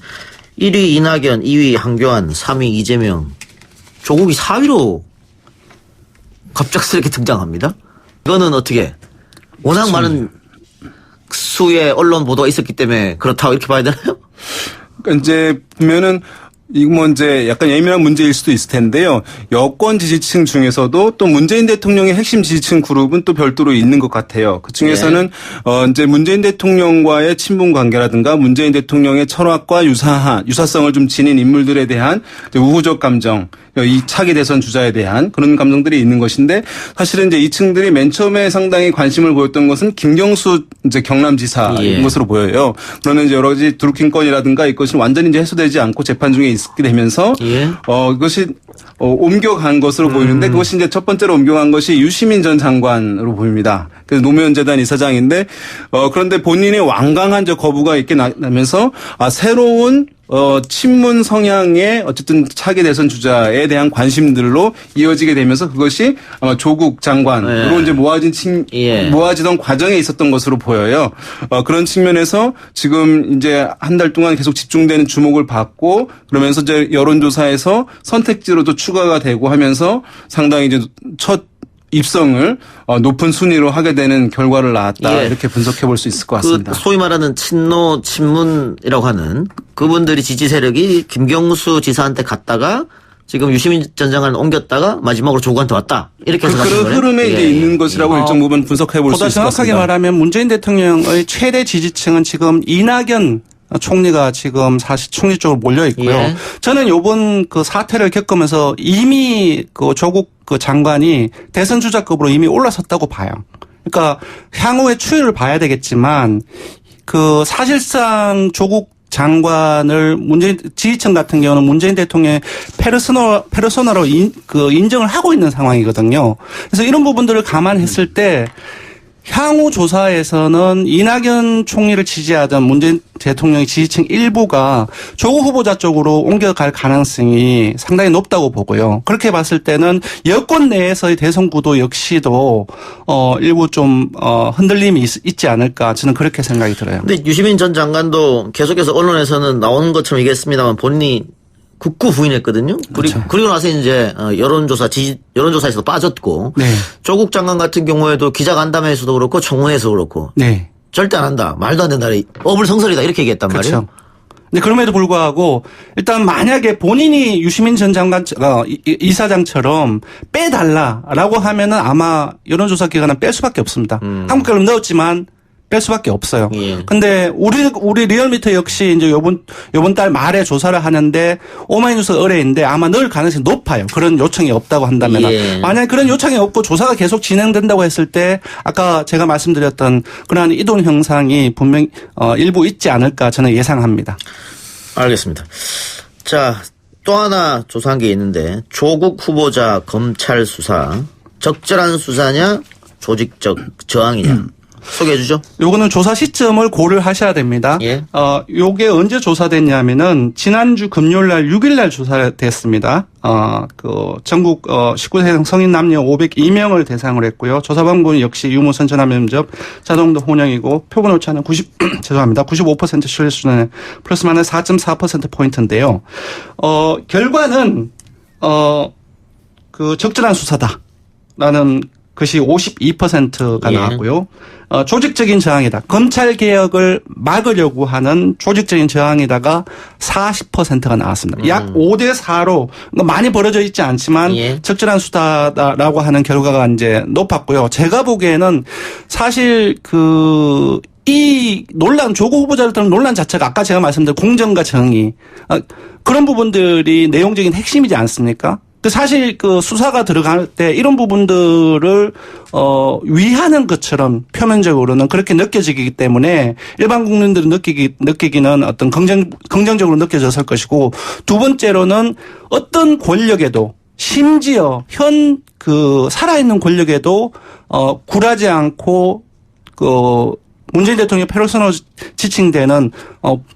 [SPEAKER 3] 1위 이낙연, 2위 한교안, 3위 이재명, 조국이 4위로 갑작스럽게 등장합니다. 이거는 어떻게 워낙 많은 수의 언론 보도가 있었기 때문에 그렇다고 이렇게 봐야 되나요?
[SPEAKER 13] 그러니까 이제 보면은 이거 뭐 이제 약간 예민한 문제일 수도 있을 텐데요. 여권 지지층 중에서도 또 문재인 대통령의 핵심 지지층 그룹은 또 별도로 있는 것 같아요. 그 중에서는 이제 문재인 대통령과의 친분 관계라든가 문재인 대통령의 철학과 유사성을 좀 지닌 인물들에 대한 우호적 감정, 이 차기 대선 주자에 대한 그런 감정들이 있는 것인데 사실은 이제 이 층들이 맨 처음에 상당히 관심을 보였던 것은 김경수 이제 경남지사인 것으로 보여요. 그러면 이제 여러 가지 드루킹 건이라든가 이것이 완전히 이제 해소되지 않고 재판 중에 있게 되면서 이것이 옮겨간 것으로 보이는데 그것이 이제 첫 번째로 옮겨간 것이 유시민 전 장관으로 보입니다. 그래서 노무현 재단 이사장인데 그런데 본인의 완강한 저 거부가 있게 나면서 새로운 친문 성향의 어쨌든 차기 대선 주자에 대한 관심들로 이어지게 되면서 그것이 아마 조국 장관으로 이제 모아지던 과정에 있었던 것으로 보여요. 그런 측면에서 지금 이제 한 달 동안 계속 집중되는 주목을 받고 그러면서 이제 여론조사에서 선택지로도 추가가 되고 하면서 상당히 이제 첫 입성을 높은 순위로 하게 되는 결과를 낳았다. 이렇게 분석해 볼 수 있을 것 같습니다.
[SPEAKER 3] 소위 말하는 친문이라고 하는 그분들이 지지 세력이 김경수 지사한테 갔다가 지금 유시민 전 장관을 옮겼다가 마지막으로 조국한테 왔다. 이렇게 해석하시는 거예요?
[SPEAKER 13] 그런 흐름에 이제 있는 것이라고 일정 부분 분석해 볼 수 있을 것 같습니다.
[SPEAKER 12] 보다 정확하게 말하면 문재인 대통령의 최대 지지층은 지금 이낙연 총리가 지금 사실 총리 쪽으로 몰려 있고요. 저는 요번 그 사태를 겪으면서 이미 그 조국 그 장관이 대선 주자급으로 이미 올라섰다고 봐요. 그러니까 향후의 추이를 봐야 되겠지만 그 사실상 조국 장관을 문재인 지지층 같은 경우는 문재인 대통령의 페르소나로 인정을 하고 있는 상황이거든요. 그래서 이런 부분들을 감안했을 때 향후 조사에서는 이낙연 총리를 지지하던 문재인 대통령의 지지층 일부가 조국 후보자 쪽으로 옮겨갈 가능성이 상당히 높다고 보고요. 그렇게 봤을 때는 여권 내에서의 대선 구도 역시도 일부 좀 흔들림이 있지 않을까 저는 그렇게 생각이 들어요.
[SPEAKER 3] 근데 유시민 전 장관도 계속해서 언론에서는 나오는 것처럼 얘기했습니다만 본인이 극구 부인했거든요.
[SPEAKER 12] 그렇죠.
[SPEAKER 3] 그리고 나서 이제 여론조사에서 빠졌고
[SPEAKER 12] 네.
[SPEAKER 3] 조국 장관 같은 경우에도 기자간담회에서도 그렇고 청문회에서 그렇고
[SPEAKER 12] 네.
[SPEAKER 3] 절대 안 한다. 말도 안 된다. 어불성설이다. 이렇게 얘기했단
[SPEAKER 12] 그렇죠.
[SPEAKER 3] 말이에요.
[SPEAKER 12] 근데 그럼에도 불구하고 일단 만약에 본인이 유시민 전 장관 이사장처럼 빼달라라고 하면은 아마 여론조사 기관은 뺄 수밖에 없습니다. 한국갤럽 넣었지만 뺄 수밖에 없어요.
[SPEAKER 3] 예.
[SPEAKER 12] 근데 우리 리얼미터 역시 이제 요번 달 말에 조사를 하는데 오마이뉴스 의뢰인데 아마 넣을 가능성이 높아요. 그런 요청이 없다고 한다면.
[SPEAKER 3] 예.
[SPEAKER 12] 만약에 그런 요청이 없고 조사가 계속 진행된다고 했을 때 아까 제가 말씀드렸던 그러한 이동 형상이 분명히 일부 있지 않을까 저는 예상합니다.
[SPEAKER 3] 알겠습니다. 자, 또 하나 조사한 게 있는데 조국 후보자 검찰 수사 적절한 수사냐 조직적 저항이냐 소개해 주죠.
[SPEAKER 12] 요거는 조사 시점을 고려하셔야 됩니다.
[SPEAKER 3] 예.
[SPEAKER 12] 요게 언제 조사됐냐면은 지난주 금요일 날 6일 날 조사됐습니다. 전국 19세 성인 남녀 502명을 대상으로 했고요. 조사 방법은 역시 유무선 전화 면접, 자동도 혼영이고 표본 오차는 95% 신뢰 수준에 플러스 마이너스 4.4% 포인트인데요. 결과는 적절한 수사다라는 것이 52%가
[SPEAKER 3] 예.
[SPEAKER 12] 나왔고요. 조직적인 저항이다. 검찰 개혁을 막으려고 하는 조직적인 저항이다가 40%가 나왔습니다. 약 5대 4로 많이 벌어져 있지 않지만
[SPEAKER 3] 예.
[SPEAKER 12] 적절한 수다라고 하는 결과가 이제 높았고요. 제가 보기에는 사실 이 논란, 조국 후보자를 두는 논란 자체가 아까 제가 말씀드린 공정과 정의 그런 부분들이 내용적인 핵심이지 않습니까? 사실 수사가 들어갈 때 이런 부분들을 위하는 것처럼 표면적으로는 그렇게 느껴지기 때문에 일반 국민들이 느끼기는 어떤 긍정적으로 느껴졌을 것이고 두 번째로는 어떤 권력에도 심지어 현 살아있는 권력에도 굴하지 않고 문재인 대통령 패러소널 지칭되는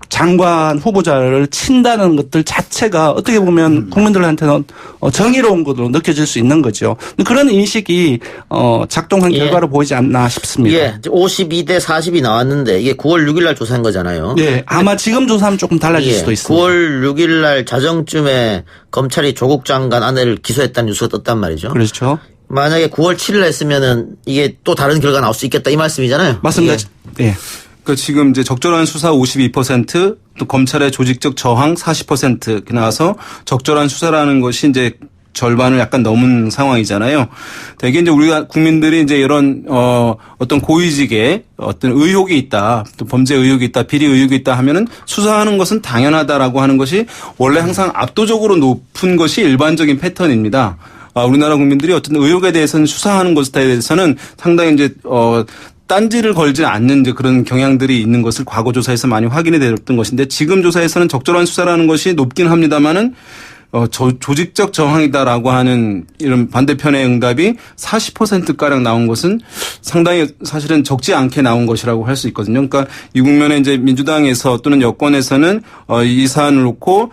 [SPEAKER 12] 장관 후보자를 친다는 것들 자체가 어떻게 보면 국민들한테는 정의로운 것으로 느껴질 수 있는 거죠. 그런 인식이 작동한 결과로 보이지 않나 싶습니다.
[SPEAKER 3] 예, 52대 40이 나왔는데 이게 9월 6일 날 조사한 거잖아요.
[SPEAKER 12] 네, 아마 지금 조사하면 조금 달라질 수도 있습니다.
[SPEAKER 3] 9월 6일 날 자정쯤에 검찰이 조국 장관 아내를 기소했다는 뉴스가 떴단 말이죠.
[SPEAKER 12] 그렇죠.
[SPEAKER 3] 만약에 9월 7일 했으면은 이게 또 다른 결과 나올 수 있겠다 이 말씀이잖아요.
[SPEAKER 12] 맞습니다. 예.
[SPEAKER 13] 그러니까 지금 이제 적절한 수사 52%, 또 검찰의 조직적 저항 40% 이렇게 나와서 적절한 수사라는 것이 이제 절반을 약간 넘은 상황이잖아요. 대개 이제 우리가 국민들이 이제 이런 어떤 고위직에 어떤 의혹이 있다, 또 범죄 의혹이 있다, 비리 의혹이 있다 하면은 수사하는 것은 당연하다라고 하는 것이 원래 항상 압도적으로 높은 것이 일반적인 패턴입니다. 우리나라 국민들이 어떤 의혹에 대해서는 수사하는 것에 대해서는 상당히 이제 딴지를 걸지 않는 이제 그런 경향들이 있는 것을 과거 조사에서 많이 확인이 되었던 것인데 지금 조사에서는 적절한 수사라는 것이 높긴 합니다만은 조직적 저항이다라고 하는 이런 반대편의 응답이 40%가량 나온 것은 상당히 사실은 적지 않게 나온 것이라고 할 수 있거든요. 그러니까 이 국면에 이제 민주당에서 또는 여권에서는 이 사안을 놓고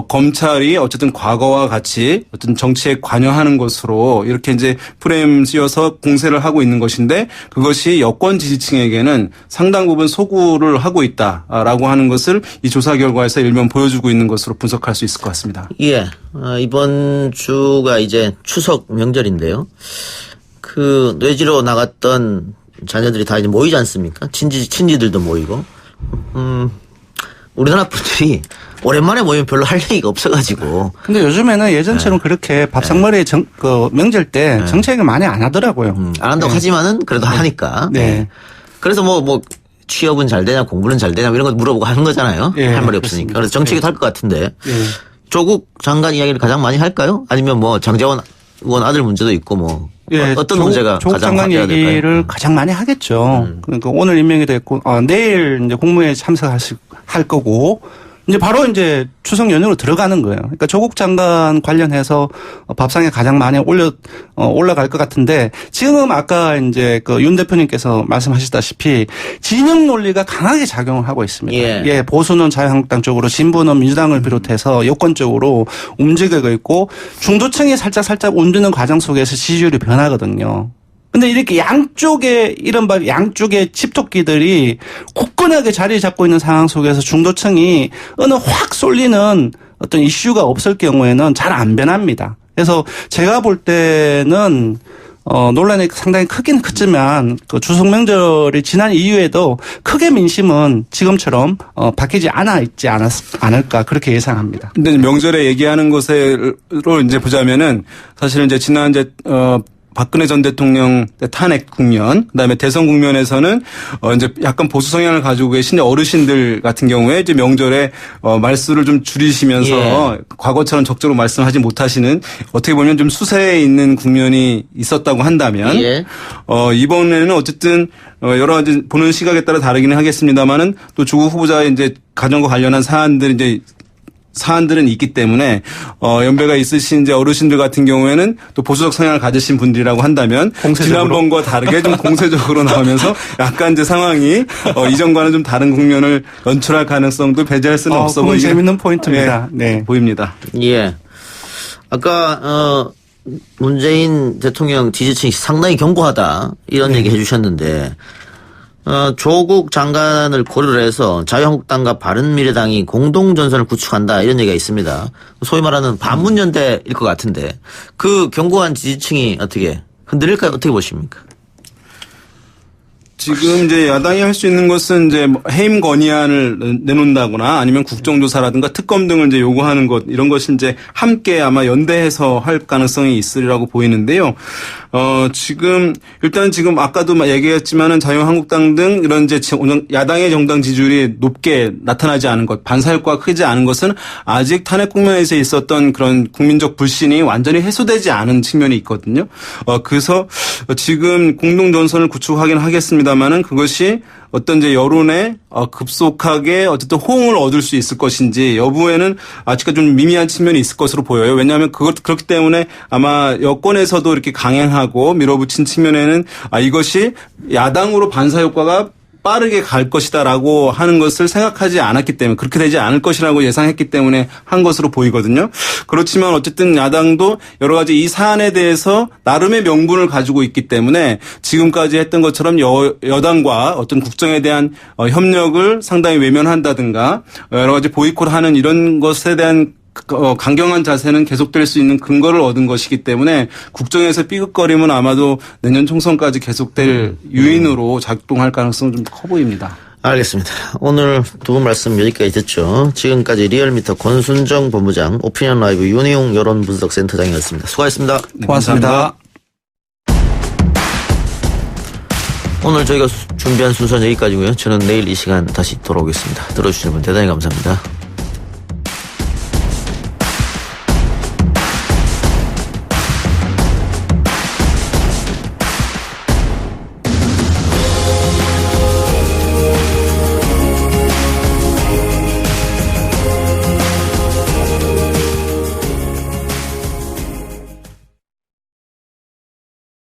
[SPEAKER 13] 검찰이 어쨌든 과거와 같이 어떤 정치에 관여하는 것으로 이렇게 이제 프레임 씌워서 공세를 하고 있는 것인데 그것이 여권 지지층에게는 상당 부분 소구를 하고 있다라고 하는 것을 이 조사 결과에서 일면 보여주고 있는 것으로 분석할 수 있을 것 같습니다.
[SPEAKER 3] 예. 이번 주가 이제 추석 명절인데요. 뇌지로 나갔던 자녀들이 다 이제 모이지 않습니까? 친지들도 모이고. 우리나라 분들이 오랜만에 모이면 별로 할 얘기가 없어가지고.
[SPEAKER 12] 근데 요즘에는 예전처럼 그렇게 밥상머리에 명절 때 정책을 많이 안 하더라고요.
[SPEAKER 3] 안 한다고 하지만은 그래도 하니까.
[SPEAKER 12] 네.
[SPEAKER 3] 그래서 뭐 취업은 잘 되냐, 공부는 잘 되냐 이런 거 물어보고 하는 거잖아요.
[SPEAKER 12] 예,
[SPEAKER 3] 할 말이
[SPEAKER 12] 그렇습니다.
[SPEAKER 3] 없으니까. 그래서 정책이 할 것 같은데.
[SPEAKER 12] 예.
[SPEAKER 3] 조국 장관 이야기를 가장 많이 할까요? 아니면 뭐 장제원 의원 아들 문제도 있고 뭐.
[SPEAKER 12] 예,
[SPEAKER 3] 어떤 문제가
[SPEAKER 12] 조국
[SPEAKER 3] 가장
[SPEAKER 12] 장관
[SPEAKER 3] 해야 될까요?
[SPEAKER 12] 얘기를 가장 많이 하겠죠. 그러니까 오늘 임명이 됐고 내일 이제 국무회의 참석할 거고 이제 바로 이제 추석 연휴로 들어가는 거예요. 그러니까 조국 장관 관련해서 밥상에 가장 많이 올라갈 것 같은데 지금 아까 이제 그 윤 대표님께서 말씀하셨다시피 진영 논리가 강하게 작용을 하고 있습니다. 예, 보수는 자유한국당 쪽으로, 진보는 민주당을 비롯해서 여권적으로 움직이고 있고 중도층이 살짝 움직이는 과정 속에서 지지율이 변하거든요. 근데 이렇게 이른바 양쪽의 칩토끼들이 굳건하게 자리 잡고 있는 상황 속에서 중도층이 어느 확 쏠리는 어떤 이슈가 없을 경우에는 잘 안 변합니다. 그래서 제가 볼 때는 논란이 상당히 크긴 크지만 그 추석 명절이 지난 이후에도 크게 민심은 지금처럼 바뀌지 있지 않을까 그렇게 예상합니다.
[SPEAKER 13] 근데 명절에 얘기하는 것으로 이제 보자면은 사실은 이제 지난 박근혜 전 대통령 탄핵 국면, 그다음에 대선 국면에서는 이제 약간 보수 성향을 가지고 계신 어르신들 같은 경우에 이제 명절에 말수를 좀 줄이시면서 과거처럼 적극적으로 말씀하지 못하시는 어떻게 보면 좀 수세에 있는 국면이 있었다고 한다면 이번에는 어쨌든 여러 가지 보는 시각에 따라 다르기는 하겠습니다만은 또 조국 후보자의 이제 가정과 관련한 사안들은 있기 때문에 연배가 있으신 이제 어르신들 같은 경우에는 또 보수적 성향을 가지신 분들이라고 한다면 지난번과 다르게 좀 공세적으로 나오면서 약간 이제 상황이 이전과는 좀 다른 국면을 연출할 가능성도 배제할 수는 없어 보이는
[SPEAKER 12] 재밌는 포인트입니다. 네,
[SPEAKER 13] 보입니다.
[SPEAKER 3] 예. 아까 문재인 대통령 지지층이 상당히 견고하다 이런 얘기 해주셨는데. 조국 장관을 고려를 해서 자유한국당과 바른미래당이 공동전선을 구축한다 이런 얘기가 있습니다. 소위 말하는 반문연대일 것 같은데 그 견고한 지지층이 어떻게 흔들릴까요? 어떻게 보십니까?
[SPEAKER 13] 지금 이제 야당이 할 수 있는 것은 이제 해임 건의안을 내놓는다거나 아니면 국정조사라든가 특검 등을 이제 요구하는 것 이런 것이 이제 함께 아마 연대해서 할 가능성이 있으리라고 보이는데요. 지금 일단 지금 아까도 얘기했지만은 자유한국당 등 이런 이제 야당의 정당 지지율이 높게 나타나지 않은 것, 반사효과가 크지 않은 것은 아직 탄핵 국면에서 있었던 그런 국민적 불신이 완전히 해소되지 않은 측면이 있거든요. 그래서 지금 공동전선을 구축하긴 하겠습니다만은 그것이 어떤 이제 여론에 급속하게 어쨌든 호응을 얻을 수 있을 것인지 여부에는 아직까지 좀 미미한 측면이 있을 것으로 보여요. 왜냐하면 그렇기 때문에 아마 여권에서도 이렇게 강행하고 밀어붙인 측면에는 이것이 야당으로 반사 효과가 빠르게 갈 것이다라고 하는 것을 생각하지 않았기 때문에 그렇게 되지 않을 것이라고 예상했기 때문에 한 것으로 보이거든요. 그렇지만 어쨌든 야당도 여러 가지 이 사안에 대해서 나름의 명분을 가지고 있기 때문에 지금까지 했던 것처럼 여당과 어떤 국정에 대한 협력을 상당히 외면한다든가 여러 가지 보이콧하는 이런 것에 대한 강경한 자세는 계속될 수 있는 근거를 얻은 것이기 때문에 국정에서 삐걱거림은 아마도 내년 총선까지 계속될 유인으로 작동할 가능성은 좀 커 보입니다.
[SPEAKER 3] 알겠습니다. 오늘 두 분 말씀 여기까지 듣죠. 지금까지 리얼미터 권순정 본부장, 오피니언 라이브 윤희용 여론분석센터장이었습니다. 수고하셨습니다.
[SPEAKER 12] 네, 고맙습니다.
[SPEAKER 3] 오늘 저희가 준비한 순서는 여기까지고요. 저는 내일 이 시간 다시 돌아오겠습니다. 들어주시는 분 대단히 감사합니다.